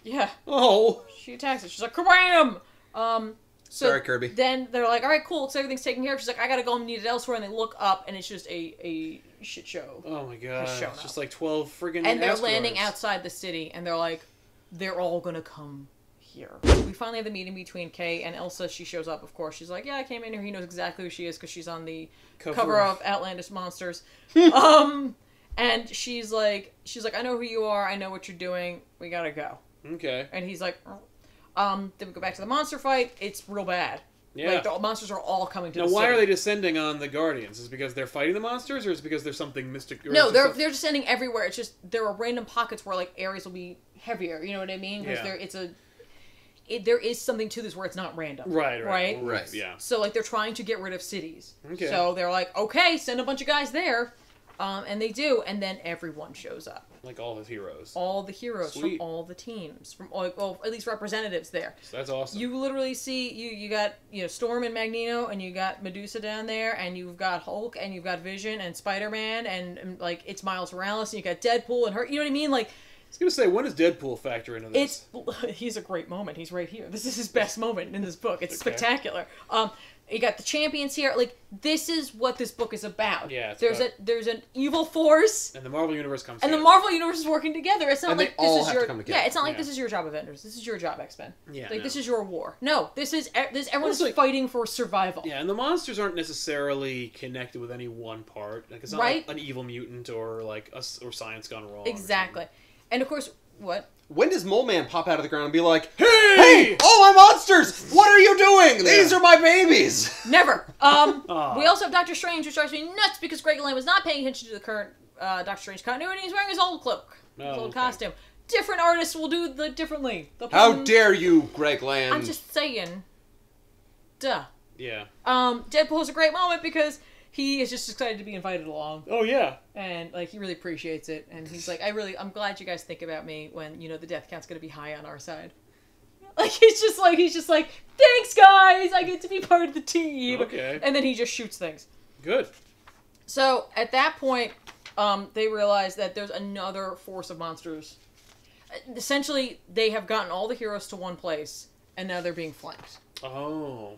Yeah. Oh. She attacks it. She's like, "Kabam!" So Sorry, Kirby. Then they're like, "All right, cool. So everything's taken care of." She's like, "I gotta go. I'm needed elsewhere." And they look up, and it's just a shit show. Oh my god. shown It's up. just like 12 friggin' And they're asteroids. landing outside the city, and they're like, "They're all gonna come here." We finally have the meeting between Kay and Elsa. She shows up, of course. She's like, "Yeah, I came in here." He knows exactly who she is because she's on the cover of Outlandish Monsters. And she's like, "I know who you are. I know what you're doing. We gotta go." Okay. And he's like, Then we go back to the monster fight. It's real bad. Yeah. Like, the monsters are all coming to Now, the why city. are they descending on the Guardians? Is it because they're fighting the monsters, or is it because there's something mystic? Or No, is it they're some- they're descending everywhere. It's just there are random pockets where like areas will be heavier. You know what I mean? Because Yeah. there is something to this where it's not random. Right. Right. Yeah. So like they're trying to get rid of cities. Okay. So they're like, okay, send a bunch of guys there, and they do, and then everyone shows up. Like all his heroes. All the heroes Sweet. from all the teams, from all, well, at least representatives there. So that's awesome. You literally see you got Storm and Magneto, and you got Medusa down there, and you've got Hulk, and you've got Vision and Spider-Man, and like it's Miles Morales, and you got Deadpool and her. You know what I mean? Like I was gonna say, when does Deadpool factor into this? he's a great moment. He's right here. This is his best moment in this book. It's Okay. spectacular. You got the champions here. Like this is what this book is about. Yeah, it's there's an evil force. And the Marvel Universe comes And the together. Marvel Universe is working together. It's not And they like this all is have your to come together. yeah. It's not like Yeah. this is your job, Avengers. This is your job, X-Men. Yeah, Like no. this is your war. No, this is everyone's Well, it's like- fighting for survival. Yeah, and the monsters aren't necessarily connected with any one part. Like it's not Right. like an evil mutant or like or science gone wrong. or Exactly. And of course, what? When does Mole Man pop out of the ground and be like, something. "Hey, all my monsters! What are you doing? These Yeah. are my babies!" Never. Aw. We also have Doctor Strange, which drives me nuts because Greg Land was not paying attention to the current Doctor Strange continuity. He's wearing his old cloak, his Oh, old okay. costume. Different artists will do the differently. They'll put How them- dare you, Greg Land? I'm just saying. Duh. Yeah. Deadpool is a great moment because he is just excited to be invited along. Oh yeah. And like he really appreciates it, and he's like, I'm glad you guys think about me when the death count's gonna be high on our side. Like he's just like, thanks guys, I get to be part of the team. Okay. And then he just shoots things. Good. So at that point, they realize that there's another force of monsters. Essentially, they have gotten all the heroes to one place, and now they're being flanked. Oh.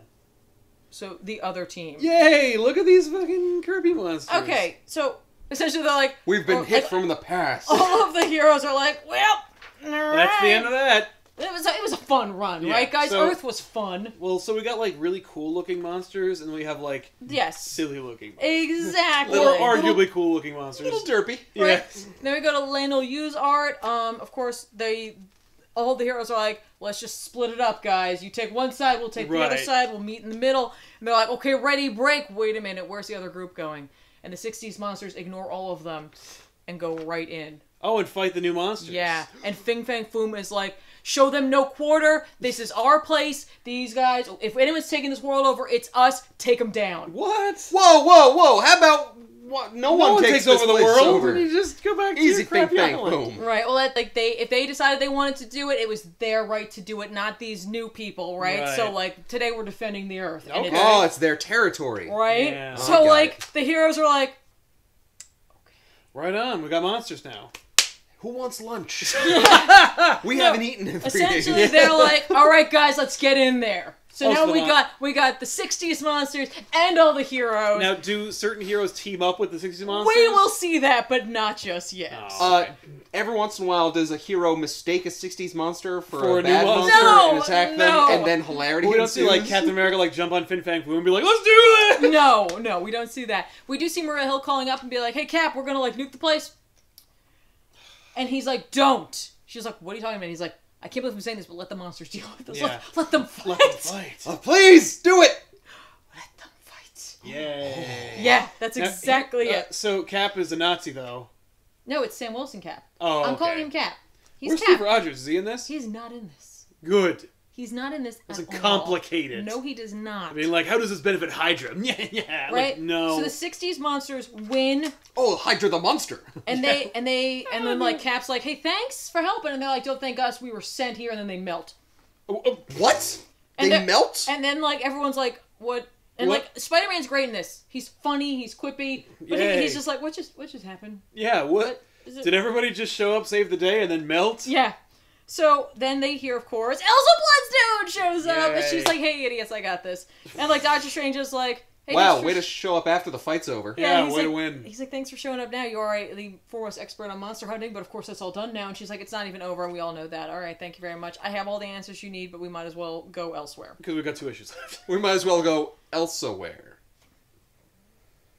So the other team. Yay! Look at these fucking Kirby monsters. Okay, so essentially they're like, We've been hit like, from the past. all of the heroes are like, well, That's the end of that. It was a fun run, Yeah, right, guys? so- Earth was fun. Well, so we got like really cool looking monsters, and we have like Yes, silly looking, exactly. or arguably cool looking monsters. Little derpy. Yeah. Right. Then we go to Lando Yu's art. Of course, all the heroes are like, let's just split it up, guys. You take one side, we'll take the other Right. side, we'll meet in the middle. And they're like, okay, ready, break. Wait a minute, where's the other group going? And the 60s monsters ignore all of them and go right in. Oh, and fight the new monsters. Yeah, and Fing Fang Foom is like, show them no quarter. This is our place. These guys, if anyone's taking this world over, it's us. Take them down. What? Whoa, whoa, whoa! How about what? No, one takes over this the place world. over. You just go back to Easy, your Fing crappy Fang, island. boom. Right. Well, if they decided they wanted to do it, it was their right to do it, not these new people, right? Right. So like today we're defending the Earth. And Okay. Oh, it's their territory. right. Yeah. Oh, So got like it. the heroes are like, Right on. We got monsters now. Who wants lunch? We haven't eaten in 3 days. essentially they're like, all right, guys, let's get in there. So Oh, now so we got the 60s monsters and all the heroes. Now, do certain heroes team up with the 60s monsters? we will see that, but not just yet. Oh. Every once in a while, does a hero mistake a 60s monster for For a a new bad monster? monster No, and attack them, no. and then hilarity We don't see like ensues? Captain America like jump on Fin Fang Foom and be like, let's do this! No, we don't see that. We do see Maria Hill calling up and be like, hey, Cap, we're gonna like nuke the place. And he's like, don't. She's like, what are you talking about? He's like, I can't believe I'm saying this, but let the monsters deal with this. Yeah. Let them fight. Let them fight. Oh, please do it. Let them fight. Yay. Yeah, that's Now, exactly it. So Cap is a Nazi though. No, it's Sam Wilson Cap. Oh, I'm okay. calling him Cap. He's Where's Cap. Steve Rogers? Is he in this? He's not in this. Good. He's not in this Doesn't at all. complicate it. No, he does not. I mean, like, how does this benefit Hydra? Yeah. Right? Like, no. So the 60s monsters win, Oh, Hydra the monster. and then like Cap's like, hey, thanks for helping, and they're like, don't thank us, we were sent here, and then they melt. What? And They melt? And then like everyone's like, what? And What? like Spider-Man's great in this. He's funny, he's quippy, but Yay. he's just like, what just happened? Yeah, what? What is it? Did everybody just show up, save the day, and then melt? Yeah. So then they hear, of course, Elsa Bloodstone shows up, and Yay. she's like, hey, idiots, I got this. And like Doctor Strange is like, hey, Wow, thanks way for to show up after the fight's over. Yeah, he's way to like- win. He's like, thanks for showing up now. You are the foremost expert on monster hunting, but of course that's all done now. And she's like, it's not even over, and we all know that. All right, thank you very much. I have all the answers you need, but we might as well go elsewhere. Because we've got 2 issues left. We might as well go elsewhere.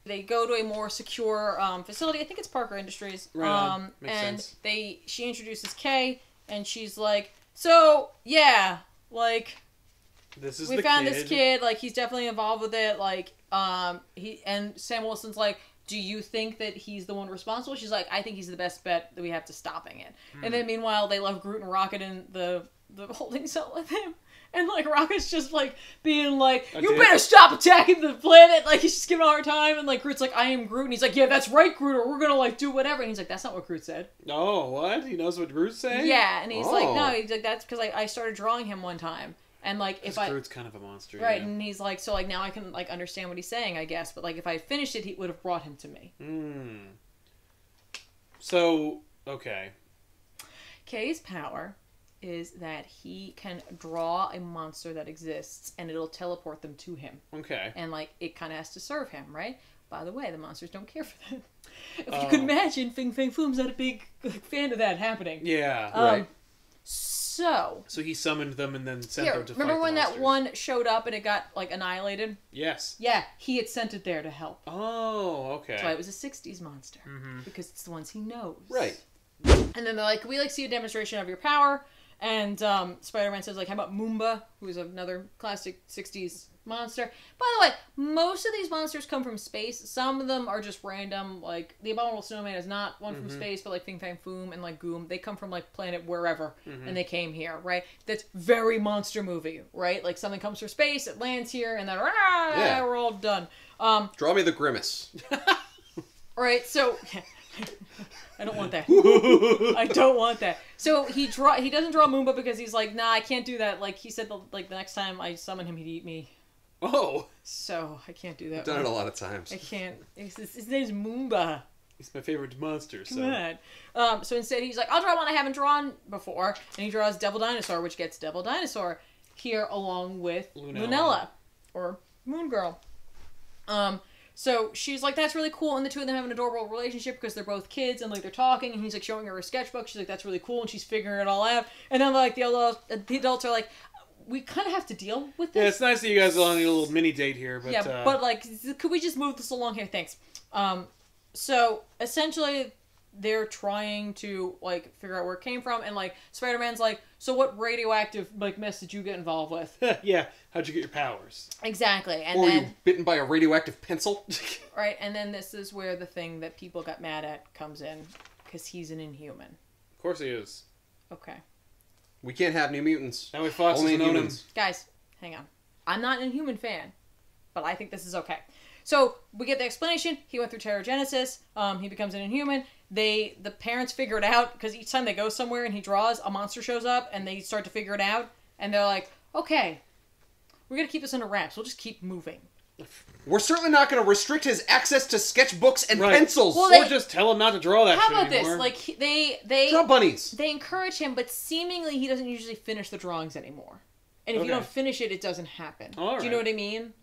They go to a more secure facility. I think it's Parker Industries. Right on. Makes and sense. she introduces Kay, and she's like, so yeah, like This is we the found kid. this kid. Like he's definitely involved with it. Like he and Sam Wilson's like, do you think that he's the one responsible? She's like, I think he's the best bet that we have to stopping it. And then meanwhile, they love Groot and Rocket in the holding cell with him. And, like, Rocket's just, like, being like, you better stop attacking the planet! Like, he's just giving a hard time, and, like, Groot's like, I am Groot, and he's like, yeah, that's right, Groot, or we're gonna, like, do whatever. And he's like, that's not what Groot said. Oh, what? He knows what Groot's saying? Yeah, and he's like, Oh. no, he's like, that's because I started drawing him one time. And, like, if I... Groot's kind of a monster, Right, yeah. and he's like, so, like, now I can, like, understand what he's saying, I guess. But, like, if I had finished it, he would have brought him to me. So, okay. Kay's power is that he can draw a monster that exists and it'll teleport them to him. Okay. And, like, it kind of has to serve him, right? By the way, the monsters don't care for them. If you could imagine, Fing Fang Foom's not a big fan of that happening. Yeah. Right. So So he summoned them and then sent here, them to remember fight when the that monsters. one showed up and it got, like, annihilated? Yes. Yeah, he had sent it there to help. Oh, okay. That's why it was a 60s monster. Because it's the ones he knows. Right. And then they're like, can we, like, see a demonstration of your power? And Spider-Man says, like, how about Moomba, who's another classic 60s monster. By the way, most of these monsters come from space. Some of them are just random. Like, the Abominable Snowman is not one from space, but, like, Fing Fang Foom and, like, Goom, they come from, like, planet wherever, and they came here, right? That's very monster movie, right? Like, something comes from space, it lands here, and then, Yeah. we're all done. Draw me the grimace. Right, so... I don't want that. I don't want that. So he doesn't draw Moomba because he's like, nah, I can't do that. Like, he said, the next time I summon him, he'd eat me. Oh. So I can't do that. I've done it a lot of times. I can't. His name's Moomba. He's my favorite monster, so... Come on. So instead he's like, I'll draw one I haven't drawn before. And he draws Devil Dinosaur, which gets Devil Dinosaur here along with Lunella. Or Moon Girl. So she's like, that's really cool, and the two of them have an adorable relationship because they're both kids, and, like, they're talking, and he's, like, showing her a sketchbook. She's like, that's really cool, and she's figuring it all out. And then, like, the adults are like, we kind of have to deal with this. Yeah, it's nice that you guys are on a little mini date here, but... Yeah, but, like, could we just move this along here? Thanks. So, essentially, they're trying to, like, figure out where it came from, and, like, Spider-Man's like, so what radioactive, like, mess did you get involved with? yeah, how'd you get your powers? Exactly, and Or then... you bitten by a radioactive pencil? Right, and then this is where the thing that people got mad at comes in, because he's an Inhuman. Of course he is. Okay. We can't have New Mutants. Now we Fox Only doesn't own him. Inhumans. Guys, hang on. I'm not an Inhuman fan, but I think this is okay. So, we get the explanation. He went through Terrigenesis. He becomes an Inhuman. The parents figure it out, because each time they go somewhere and he draws, a monster shows up, and they start to figure it out. And they're like, okay, we're going to keep this under wraps. We'll just keep moving. We're certainly not going to restrict his access to sketchbooks and Right. pencils. Well, Or just tell him not to draw that How shit about anymore. this? Like, they Draw bunnies. They encourage him, but seemingly he doesn't usually finish the drawings anymore. And if you Okay. don't finish it, it doesn't happen. All Do you know right. what I mean?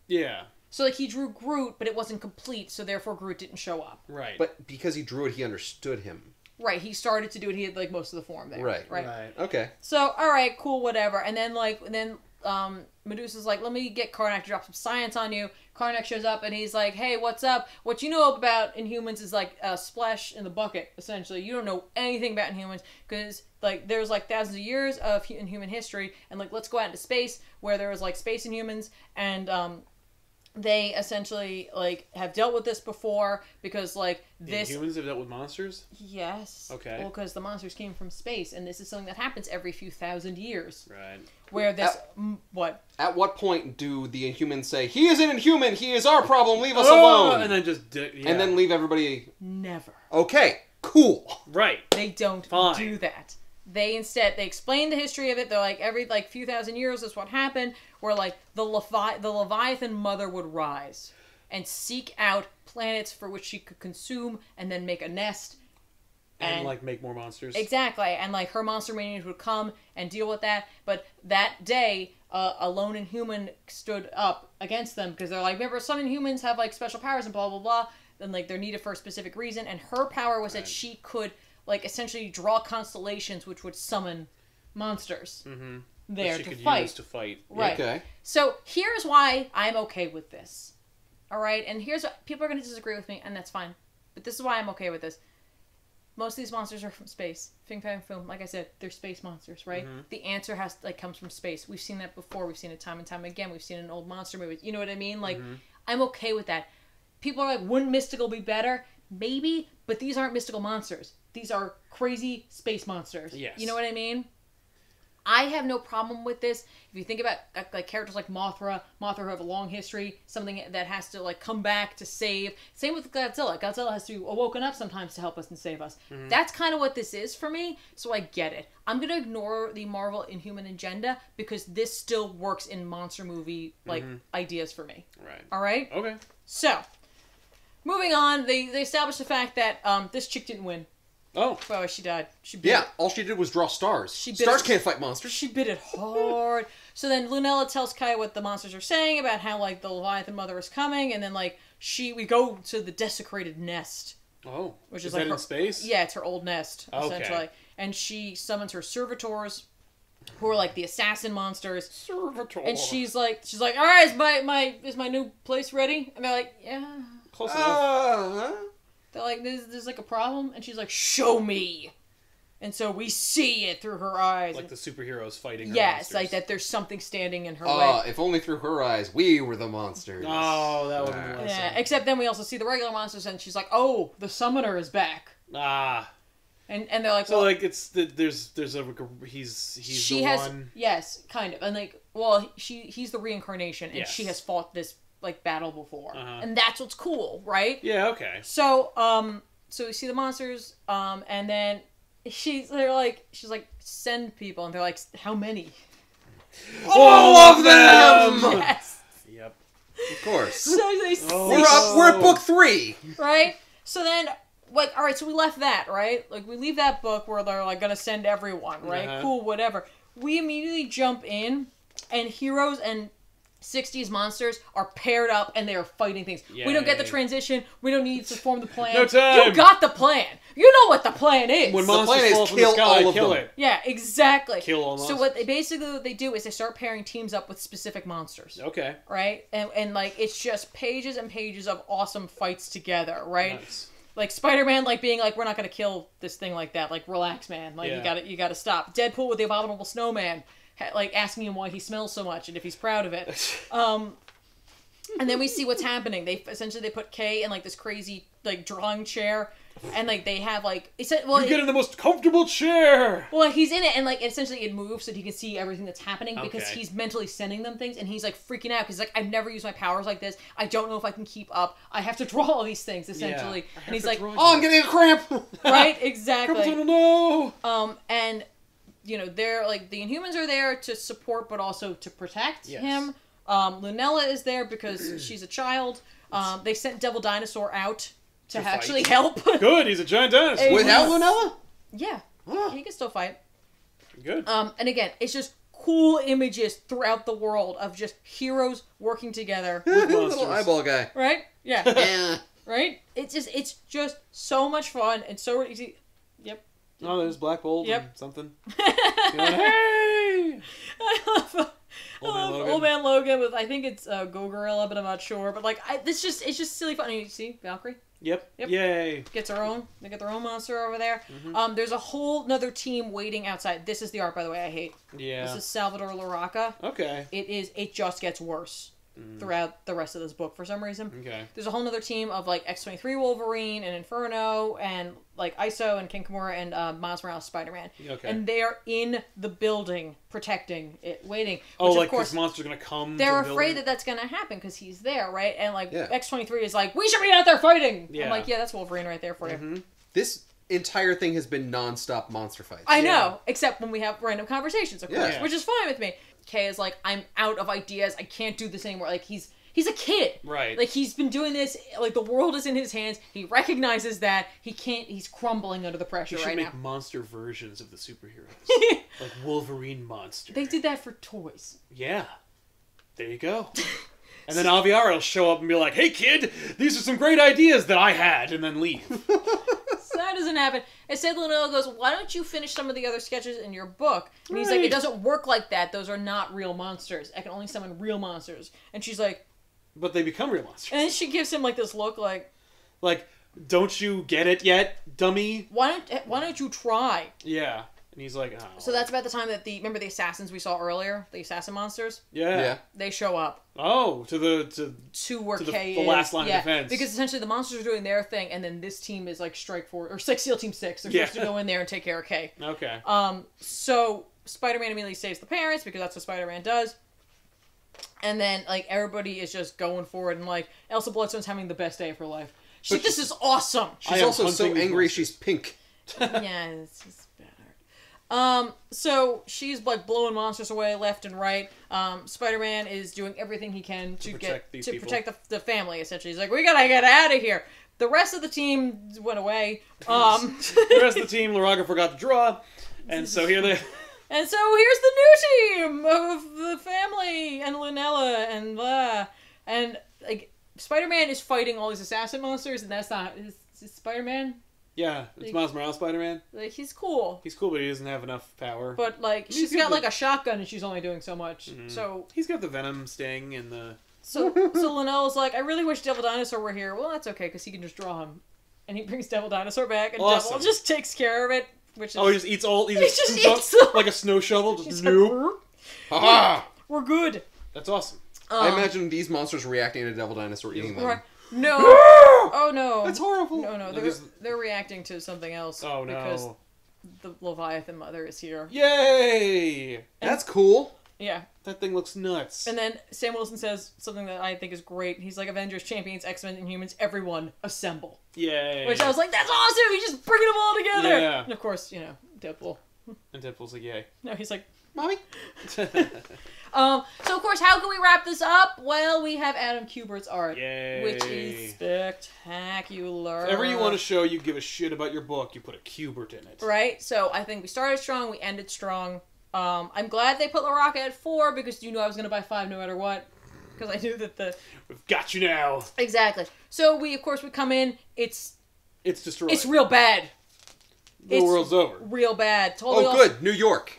Yeah, So, like, he drew Groot, but it wasn't complete, so therefore Groot didn't show up. right. But because he drew it, he understood him. Right, he started to do it, he had, like, most of the form there. Right. Right. Okay. So, alright, cool, whatever. And then, Medusa's like, let me get Karnak to drop some science on you. Karnak shows up, and he's like, hey, what's up? What you know about Inhumans is, like, a splash in the bucket, essentially. You don't know anything about Inhumans, because, like, there's, like, thousands of years of Inhuman history, and, like, let's go out into space, where there was, like, space Inhumans, and, they essentially like have dealt with this before because like this Humans have dealt with monsters. yes Okay. well because the monsters came from space and this is something that happens every few thousand years Right. where this what At what point do the Inhumans say, he is an Inhuman, he is our problem, leave us alone? And then just And then leave everybody... never Okay, cool. right. they don't Fine. do that. They instead they explain the history of it. They're like every like few thousand years is what happened. Where like the Leviathan mother would rise and seek out planets for which she could consume and then make a nest. And like make more monsters. Exactly, and like her monster minions would come and deal with that. But that day, a lone Inhuman stood up against them because they're like, remember, some Inhumans have like special powers and blah blah blah. Then like they're needed for a specific reason, and her power was that she could like essentially draw constellations which would summon monsters there to fight. Use to fight. Right. Okay. So here's why I'm okay with this. All right, and here's what people are going to disagree with me, and that's fine. But this is why I'm okay with this. Most of these monsters are from space. Fing Fang Foom, like I said, they're space monsters, right? The answer comes from space. We've seen that before. We've seen it time and time again. We've seen it in old monster movies. You know what I mean? Like, I'm okay with that. People are like, wouldn't mystical be better? Maybe, but these aren't mystical monsters. These are crazy space monsters. Yes. You know what I mean? I have no problem with this. If you think about like characters like Mothra who have a long history, something that has to like come back to save. Same with Godzilla. Godzilla has to be woken up sometimes to help us and save us. That's kind of what this is for me, so I get it. I'm going to ignore the Marvel Inhuman agenda because this still works in monster movie like ideas for me. Right. All right? Okay. So, moving on, they established the fact that this chick didn't win. Oh. Oh, she died. She bit Yeah, it. all she did was draw stars. bit Stars it. can't fight monsters. She bit it hard. So then Lunella tells Kai what the monsters are saying about how like the Leviathan mother is coming, and then like we go to the desecrated nest. Oh. Which is like that her, in space? Yeah, it's her old nest, Okay. essentially. And she summons her servitors, who are like the assassin monsters. Servitor. And she's like, all right, is my new place ready? And they're like, yeah. Close enough. They're like, there's like a problem, and she's like, show me. And so we see it through her eyes. Like the superheroes fighting her yes, monsters. like that there's something standing in her way. If only through her eyes, we were the monsters. Oh, that would be nice. Yeah, except then we also see the regular monsters, and she's like, oh, the summoner is back. Ah. And they're like, So well, like there's he's she the has, one. yes, kind of, and like, well, he's the reincarnation, and Yes. she has fought this like battle before, Uh-huh. and that's what's cool, right? Yeah. Okay. So so we see the monsters, and then she's like, send people, and they're like, how many? All of them! Yes. Yep. Of course. So they We're at book 3. right? So then, like, all right, so we left that, right? Like, we leave that book where they're, like, gonna send everyone, right? Uh-huh. Cool, whatever. We immediately jump in, and heroes and 60s monsters are paired up, and they are fighting things. We don't get the Yay. transition. We don't need to form the plan. No time. You got the plan. You know what the plan is. When The plan monsters is fall from the kill sky, all of kill them. it. Yeah, exactly. Kill all So monsters. what they do is they start pairing teams up with specific monsters. Okay. Right? And like, it's just pages and pages of awesome fights together, right? Nice. Like Spider-Man, like being like, we're not gonna kill this thing like that. Like, relax, man. Like, Yeah. you gotta stop. Deadpool with the abominable snowman, like asking him why he smells so much and if he's proud of it. And then we see what's happening. They put Kay in like this crazy like drawing chair, and like they have like You get in the most comfortable chair. well, he's in it, and like essentially it moves so he can see everything that's happening because Okay. he's mentally sending them things, and he's like freaking out because like, I've never used my powers like this. I don't know if I can keep up. I have to draw all these things essentially, I have and he's to like, draw Oh, I'm getting a cramp! right, exactly. No. And you know they're like the Inhumans are there to support, but also to protect Yes. him. Lunella is there because she's a child. They sent Devil Dinosaur out to fight. actually help. Good. He's a giant dinosaur. Hey, Without Lunella? Yeah, Huh. he can still fight. Good. And again, it's just cool images throughout the world of just heroes working together. Little monsters. eyeball guy. Right? Yeah. Yeah. Right? It's just so much fun and so easy. Yep. Oh, there's Black Bolt. Yep. And something. Hey. I love Old Man Logan. Old Man Logan with, I think it's Go Gorilla, but I'm not sure. But like, it's just silly fun. And you see Valkyrie Yep. Yep. Yay. gets her own. They get their own monster over there. Mm-hmm. There's a whole another team waiting outside. This is the art, by the way. I hate. Yeah. This is Salvador Larraca. Okay. It just gets worse. throughout the rest of this book for some reason. Okay. There's a whole other team of like X-23 Wolverine and Inferno and like ISO and King Kimura and Miles Morales Spider-Man. Okay. And they're in the building protecting it, waiting. Oh, which, like of course, this monster's gonna come. they're to the afraid building? that that's gonna happen because he's there, right? And like Yeah. X-23 is like, we should be out there fighting. Yeah. I'm like, yeah, that's Wolverine right there for you. Mm-hmm. This entire thing has been non-stop monster fights. I Yeah. know, except when we have random conversations, of course, Yeah. which is fine with me. Kay is like, I'm out of ideas. I can't do this anymore. Like he's a kid. Right. Like he's been doing this. Like the world is in his hands. He recognizes that he can't. He's crumbling under the pressure You should right make now. monster versions of the superheroes, like Wolverine monster. They did that for toys. Yeah. There you go. And then Aviara will show up and be like, "Hey, kid, these are some great ideas that I had," and then leave. So that doesn't happen. Instead, Lunella goes, "Why don't you finish some of the other sketches in your book?" And he's like, Right. "It doesn't work like that. Those are not real monsters. I can only summon real monsters." And she's like, But they become real monsters. and then she gives him like this look, like, Like, don't you get it yet, dummy? "Why don't you try?" Yeah. And he's like, "Oh." So that's about the time that remember the assassins we saw earlier, the assassin monsters. Yeah. Yeah. They show up Oh, to where To the- Kay the is. last line of yeah, defense. because essentially the monsters are doing their thing, and then this team is like Strike Force or SEAL Team 6. They're Yeah. supposed to go in there and take care of Kay. okay. So Spider-Man immediately saves the parents because that's what Spider-Man does. And then like everybody is just going for it, and like Elsa Bloodstone's having the best day of her life. She's like, But this is awesome. I She's am also so hunting these angry monsters. she's pink. Yeah, it's just bad. So she's like blowing monsters away left and right. Spider-Man is doing everything he can to protect these people. protect the family. Essentially, he's like, we gotta get out of here. The rest of the team went away. The rest of the team, Laraga forgot to draw, and so here they. And so here's the new team of the family and Lunella and blah. And like Spider-Man is fighting all these assassin monsters, and that's not is Spider-Man. Yeah, it's Miles Morales Spider-Man. Like he's cool, He's cool, but he doesn't have enough power. but like He's she's got got like a shotgun, and she's only doing so much. So He's got the Venom sting and the. So Lunella's like, I really wish Devil Dinosaur were here. Well, that's okay, because he can just draw him. And he brings Devil Dinosaur back, and Awesome. Devil just takes care of it, which is... Oh, he just eats all. He just just eats up them. like a snow shovel. Just She's nope. like, Ha we're good. That's awesome. I imagine these monsters reacting to Devil Dinosaur eating them. Right. No. Oh, no. That's horrible. No, they're reacting to something else. Oh Because no! the Leviathan mother is here. Yay! That's cool. Yeah. That thing looks nuts. And then Sam Wilson says something that I think is great. He's like, Avengers, Champions, X-Men, and Humans, everyone assemble. Yay! Which I was like, that's awesome! He's just bringing them all together! Yeah. And of course, you know, Deadpool. And Deadpool's like, yay. No, he's like, Mommy? so of course, how can we wrap this up? Well, we have Adam Kubert's art, Yay! which is spectacular. If ever you want to show you give a shit about your book, you put a Kubert in it. right? So I think we started strong, we ended strong. I'm glad they put La Rocca at 4 because you knew I was gonna buy 5 no matter what. Because I knew that We've got you now. exactly. So we of course we come in. It's destroyed. it's real bad. The world's over. Real bad. Totally Oh, awesome. good. New York.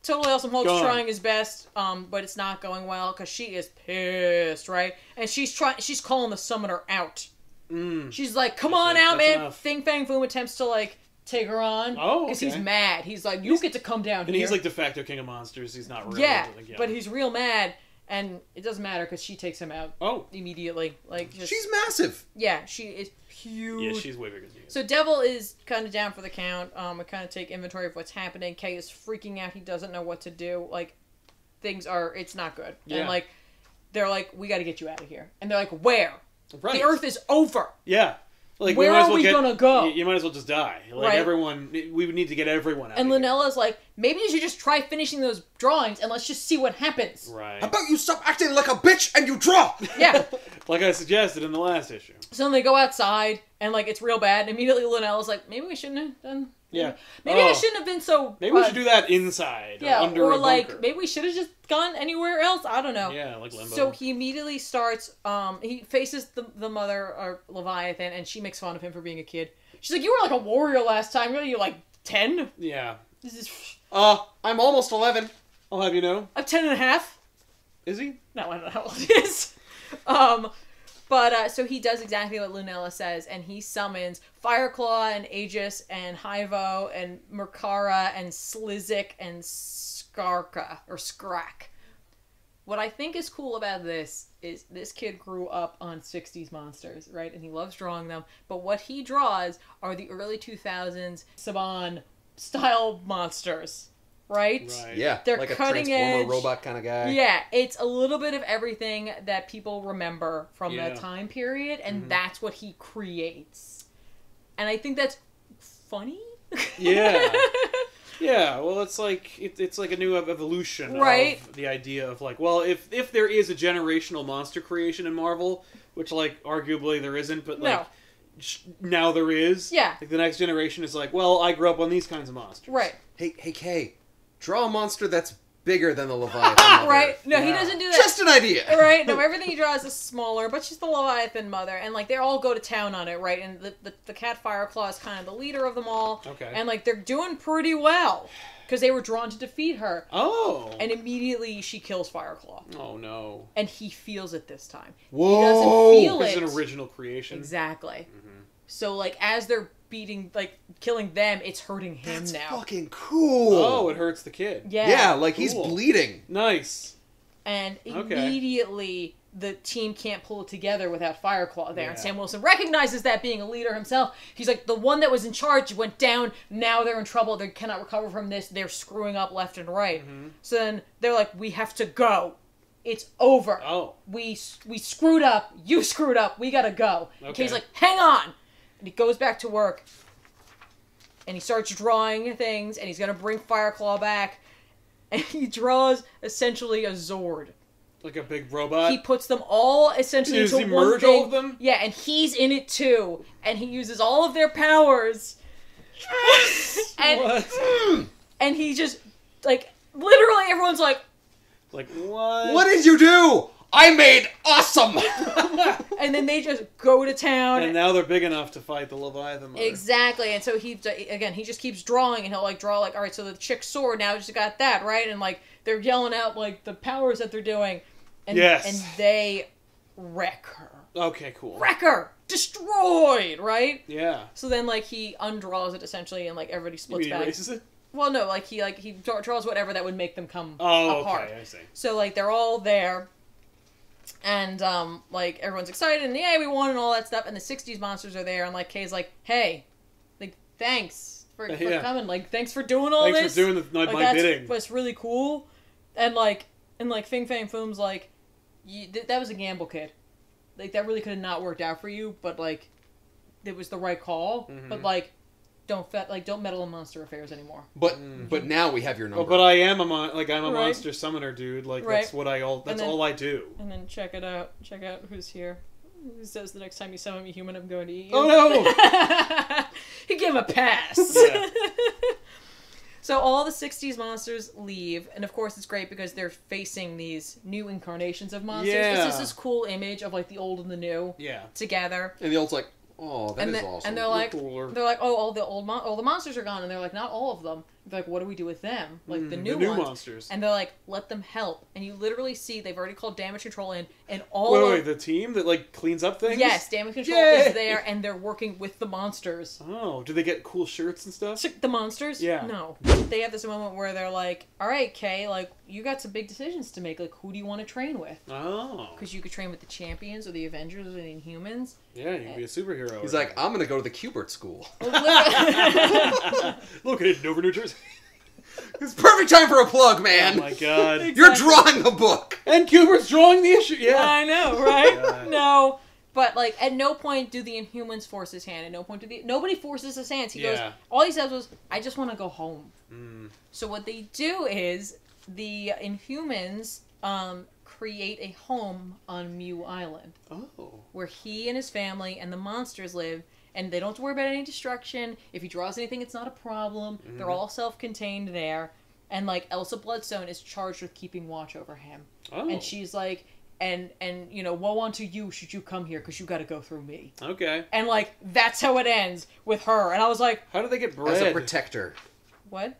Totally Awesome Hulk's Gone. trying his best, but it's not going well because she is pissed, right? And she's calling the summoner out. She's like, "Come on That's out, man!" enough. Fing Fang Foom attempts to like take her on. Oh, because he's okay. mad. He's like, "You get to come down And here." he's like de facto king of monsters. He's not real. yeah, Like, but he's real mad, and it doesn't matter because she takes him out Oh. immediately. Like, just, She's massive. yeah, she is huge. Yeah, she's way bigger than you. So Devil is kind of down for the count. We kind of take inventory of what's happening. Kay is freaking out. He doesn't know what to do. Like, it's not good. Yeah. And like, they're like, we got to get you out of here. And they're like, where? Right. The Earth is over. Yeah. Like, Where we might as are well we get, gonna go? You might as well just die. Like, Right. everyone, we would need to get everyone out And of here. Lunella's like, maybe you should just try finishing those drawings and let's just see what happens. Right. How about you stop acting like a bitch and you draw? Yeah. Like I suggested in the last issue. So then they go outside and like it's real bad. And immediately Lunella's like, maybe we shouldn't have done. Yeah. Maybe I Oh. shouldn't have been so. Maybe we should do that inside. Yeah, Or under or a like bunker. maybe we should have just gone anywhere else. I don't know. Yeah, like Limbo. So he immediately starts. He faces the mother or Leviathan, and she makes fun of him for being a kid. She's like, "You were like a warrior last time. You're like 10. Yeah. This is. I'm almost 11. I'll have you know. I'm 10 and a half. Is he? No, I don't know how old he is. But so he does exactly what Lunella says, and he summons Fireclaw and Aegis and Hyvo and Merkara and Slizik and Skarka or Skrak. what I think is cool about this is this kid grew up on 60s monsters, right? And he loves drawing them. But what he draws are the early 2000s Saban style monsters, right? Yeah, They're like a cutting Transformer edge robot kind of guy. Yeah, it's a little bit of everything that people remember from Yeah. that time period, and that's what he creates. And I think that's funny. Yeah. Yeah, well, it's like it's like a new evolution Right. of the idea of like, well, if there is a generational monster creation in Marvel, which like arguably there isn't, but like now there is. Yeah. Like the next generation is like, well, I grew up on these kinds of monsters. Right. Hey, Kay, draw a monster that's bigger than the Leviathan. Right? No, he Yeah. doesn't do that. Just an idea. Right? No, everything he draws is smaller, but she's the Leviathan mother, and like they all go to town on it, right? And the cat Fireclaw is kind of the leader of them all. Okay. And like they're doing pretty well because they were drawn to defeat her. Oh. And immediately she kills Fireclaw, Oh no. and he feels it this time. Whoa. He doesn't feel It's it. an original creation. Exactly. So like as they're beating, like killing them, it's hurting him That's now. fucking cool. Oh, it hurts the kid. Yeah, like he's Cool. bleeding. Nice. And Okay. immediately the team can't pull it together without Fireclaw there. And Yeah. Sam Wilson recognizes that, being a leader himself. He's like, the one that was in charge went down. Now they're in trouble. They cannot recover from this. They're screwing up left and right. So then they're like, we have to go. It's over. Oh. We screwed up. You screwed up. We gotta go. And Okay. Kay's like, hang on. And he goes back to work. And he starts drawing things. And he's gonna bring Fireclaw back. And he draws essentially a Zord. Like a big robot. He puts them all essentially Does into he one merge thing. all of them? Yeah, and he's in it too. And he uses all of their powers. and What? and he just, like, literally everyone's like, Like what? What did you do? I made awesome. and then they just go to town. And now they're big enough to fight the Leviathan mother. Exactly, and so he just keeps drawing, and he'll like draw like, all right, so the chick's sword now just got that right, and like they're yelling out like the powers that they're doing, and Yes. and they wreck her, Okay, cool. destroyed, right? Yeah. So then like he undraws it essentially, and like everybody You splits mean back. erases it? Well, no, like he draws whatever that would make them come Oh, apart. okay, I see. So like they're all there. And, like, everyone's excited, and yeah, we won, and all that stuff, and the 60s monsters are there, and, like, Kay's like, hey, like, thanks for Yeah. coming, like, thanks for doing all Thanks this. for doing my that's bidding. was really cool. And, like, Fing Fang Foom's like, that was a gamble, kid. Like, that really could have not worked out for you, but, like, it was the right call, but, like, don't meddle in monster affairs anymore. But now we have your number. Oh, but I am I'm a Right. monster summoner, dude. Like Right. that's then- all I do. And then check out who's here. Who says the next time you summon me human, I'm going to eat you? Oh no! He gave him a pass. Yeah. So all the 60s monsters leave, and of course it's great because they're facing these new incarnations of monsters. It's Yeah. just this cool image of like the old and the new Yeah. together. and the old's like, oh, that is awesome. And they're like, cooler. oh, all the monsters are gone, and they're like, not all of them. They're like, what do we do with them? Like the new ones. monsters. And they're like, let them help. And you literally see they've already called damage control in, and all Wait, of the team that like cleans up things? yes, damage control Yay! is there, and they're working with the monsters. Oh, do they get cool shirts and stuff? The monsters? Yeah. No. They have this moment where they're like, all right, Kay, like, you got some big decisions to make. Like, who do you want to train with? Oh. Because you could train with the Champions or the Avengers or the Inhumans. Yeah, you can be a superhero. He's like, I'm gonna go to the Kubert school. located in Dover, New Jersey. It's perfect time for a plug, Oh man. my god. You're drawing a book. And Kubert's drawing the issue. Yeah. I know, right? God. No. But, like, at no point do the Inhumans force his hand. At no point nobody forces his hands. He goes, Yeah. all he says was, I just want to go home. Mm. So what they do is, the Inhumans, create a home on Mew Island, Oh. where he and his family and the monsters live, and they don't have to worry about any destruction. If he draws anything, it's not a problem. They're all self-contained there. And, like, Elsa Bloodstone is charged with keeping watch over him. Oh. And she's like, and you know, woe unto you should you come here, because you got to go through me. Okay. And, like, that's how it ends with her. And I was like, How do they get bread? As a protector. what?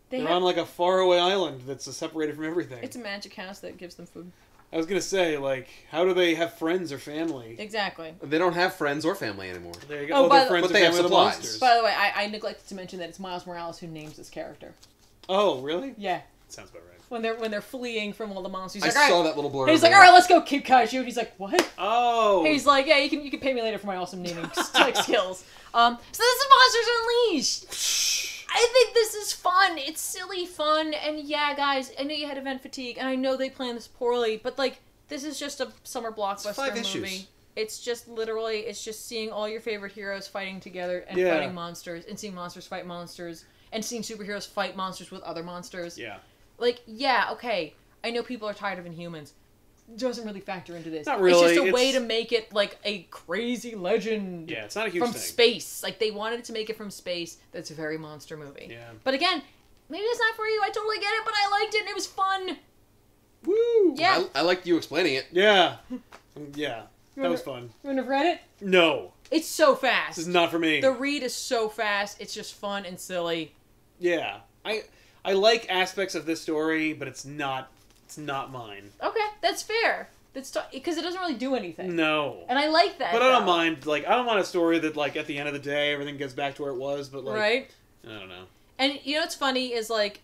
They're on like a faraway island that's separated from everything. It's a magic house that gives them food. I was gonna say, like, how do they have friends or family? Exactly. They don't have friends or family anymore. There you go. Oh, by they're the- friends But or they have family of the supplies. monsters. By the way, I neglected to mention that it's Miles Morales who names this character. Oh, really? Yeah. Sounds about right. when they're fleeing from all the monsters. I He's like, saw all right. that little blurb. And he's like, all right, let's go, Kid Kaiju. And he's like, what? Oh. And he's like, yeah, you can pay me later for my awesome naming like skills. So this is Monsters Unleashed. I think this is fun. It's silly fun, and yeah, guys, I know you had event fatigue, and I know they planned this poorly, but like, this is just a summer blockbuster 5 movie. issues. It's just literally, it's just seeing all your favorite heroes fighting together and Yeah. fighting monsters, and seeing monsters fight monsters, and seeing superheroes fight monsters with other monsters. Yeah. Like, yeah, okay, I know people are tired of Inhumans. Doesn't really factor into this. Not really. It's just a way to make it like a crazy legend. Yeah, it's not a huge from thing. space. Like they wanted to make it from space. That's a very monster movie. Yeah. But again, maybe it's not for you. I totally get it, but I liked it and it was fun. Woo! Yeah. I liked you explaining it. Yeah. Yeah. That was fun. You wouldn't have read it? No. It's so fast. This is not for me. The read is so fast. It's just fun and silly. Yeah. I like aspects of this story, but it's not mine. Okay, that's fair. That's because it doesn't really do anything. No. And I like that. But I don't though. mind, like, I don't want a story that, like, at the end of the day, everything gets back to where it was, but, like... Right? I don't know. And you know what's funny is, like,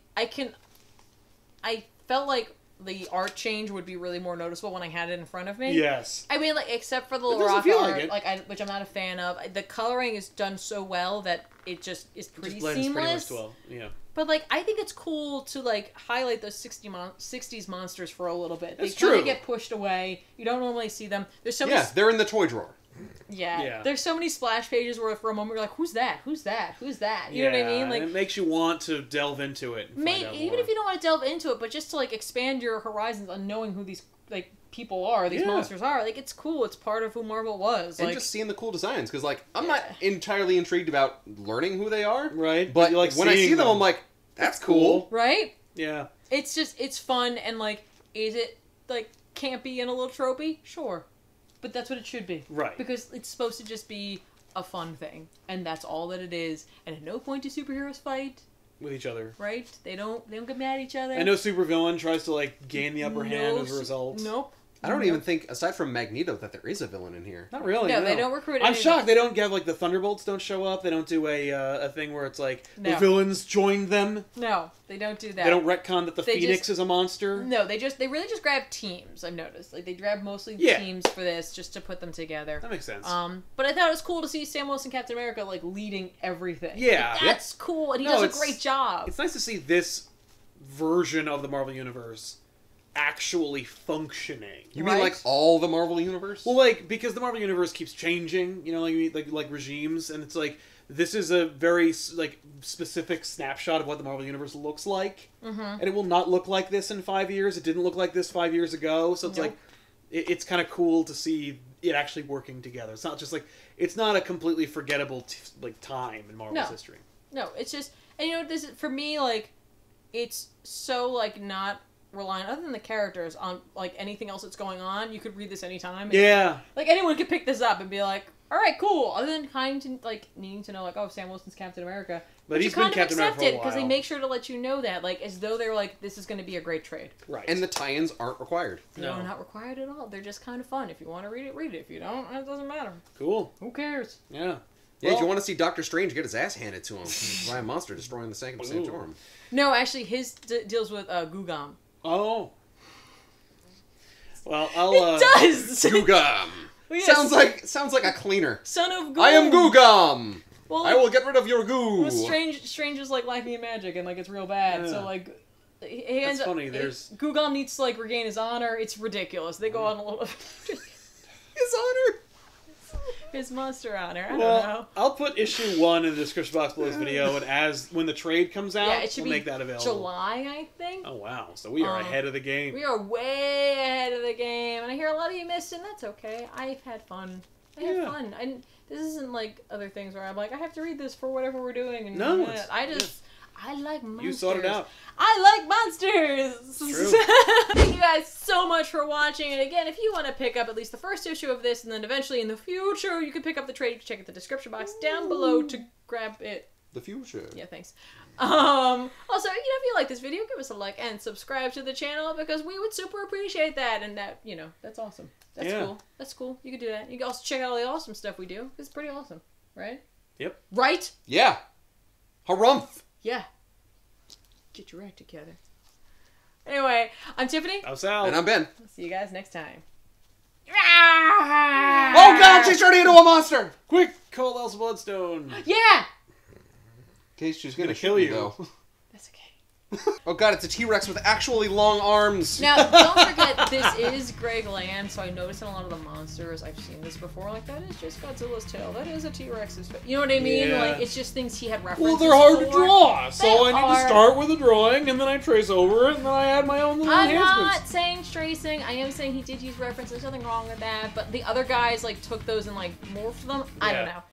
I felt like the art change would be really more noticeable when I had it in front of me. Yes. I mean, like, except for the It doesn't rock feel art, like it. which I'm not a fan of. The coloring is done so well that it just is pretty Just blends seamless. pretty much well. Yeah. But, like, I think it's cool to, like, highlight those 60s monsters for a little bit. That's They kind true. of get pushed away. You don't normally see them. There's so many... Yeah, they're in the toy drawer. Yeah. There's so many splash pages where for a moment you're like, who's that? Who's that? Who's that? You know what I mean? and Like, it makes you want to delve into it. And find out even more. if you don't want to delve into it, but just to, like, expand your horizons on knowing who these, like, people are, these Yeah. monsters are. Like, it's cool. It's part of who Marvel was. And Like, just seeing the cool designs, because, like, I'm not entirely intrigued about learning who they are. Right. But you like when I see seeing them, I'm like, that's cool. right? Yeah. It's just, it's fun, and, like, is it, like, campy and a little tropey? Sure. But that's what it should be. Right. Because it's supposed to just be a fun thing. And that's all that it is. And at no point do superheroes fight, With each other. right? They don't get mad at each other. I know supervillain tries to, like, gain the upper hand as a result. Nope. I don't even think, aside from Magneto, that there is a villain in here. Not really. No, No, they don't recruit I'm any- shocked they don't get, like, the Thunderbolts don't show up. They don't do a thing where it's like, the No. villains join them. No, they don't do that. They don't retcon that the They Phoenix just- is a monster. No, they really just grab teams, I've noticed. Like, they grab mostly Yeah. teams for this, just to put them together. That makes sense. But I thought it was cool to see Sam Wilson, Captain America, like, leading everything. Yeah. Like, that's cool, and he No, does a it's- great job. It's nice to see this version of the Marvel Universe actually functioning. You mean Right. like all the Marvel Universe? Well, like, because the Marvel Universe keeps changing, you know, like regimes, and it's like, this is a very, like, specific snapshot of what the Marvel Universe looks like, and it will not look like this in 5 years. It didn't look like this 5 years ago, so it's Nope. like, it's kind of cool to see it actually working together. It's not just like, it's not a completely forgettable, like, time in Marvel's No. history. No, it's just, and you know, this is, for me, like, it's so, like, not reliant, other than the characters, on, like, anything else that's going on. You could read this anytime. Yeah. Like, anyone could pick this up and be like, alright, cool. Other than kind of, like, needing to know, like, oh, Sam Wilson's Captain America. But you he's been kind of Captain America accept for a it, because they while. make sure to let you know that, like, as though they're like, this is going to be a great trade. Right. And the tie-ins aren't required. No, No. not required at all. They're just kind of fun. If you want to read it, read it. If you don't, it doesn't matter. Cool. Who cares? Yeah. Yeah, if Well- you want to see Doctor Strange get his ass handed to him by a monster destroying the Sanctum Ooh. Sanctorum. No, actually, his deals with Gugam. Oh. Well, I'll. It does! Gugam! Well, yes. Sounds like a cleaner. Son of Goo. I am Gugam! Well, I will get rid of your goo! Well, Strange is like lacking in magic and like it's real bad. Yeah. So like, he ends up. funny, there's- Gugam needs to like regain his honor. It's ridiculous. They go on a little. His honor! his monster honor. I don't Well, know. I'll put issue 1 in the description box below this video, and when the trade comes out, Yeah, it should we'll be make that available. July, I think. Oh wow! So we are ahead of the game. We are way ahead of the game, and I hear a lot of you missed, and that's okay. I've had fun. I had Yeah. fun. This isn't like other things where I'm like, I have to read this for whatever we're doing. And No, it's- I like monsters. You sorted out. I like monsters. True. Thank you guys so much for watching. And again, if you want to pick up at least the first issue of this, and then eventually in the future you can pick up the trade, you can check out the description box down below to grab it. The future. Yeah, thanks. Also, if you like this video, give us a like and subscribe to the channel because we would super appreciate that. And that, that's awesome. That's Yeah. cool. That's cool. You can do that. You can also check out all the awesome stuff we do. It's pretty awesome, right? Yep. Right? Yeah. Harumph! Yeah. Get your act together. Anyway, I'm Tiffany. I'm Sal. And I'm Ben. See you guys next time. Oh god, she's turning into a monster! Quick, call Elsa Bloodstone. Yeah! In case she's gonna kill shoot you. me, though. That's okay. Oh god, it's a T-Rex with actually long arms. Now, don't forget, this is Greg Land, so I noticed in a lot of the monsters, I've seen this before, like, that is just Godzilla's tail. That is a T-Rex's face. You know what I mean? Yeah. Like, it's just things he had references Well, they're hard to for. draw, so They I need to are. start with a drawing, and then I trace over it, and then I add my own little I'm enhancements. not saying tracing. I am saying he did use references. There's nothing wrong with that. But the other guys, like, took those and, like, morphed them. I don't Yeah. know.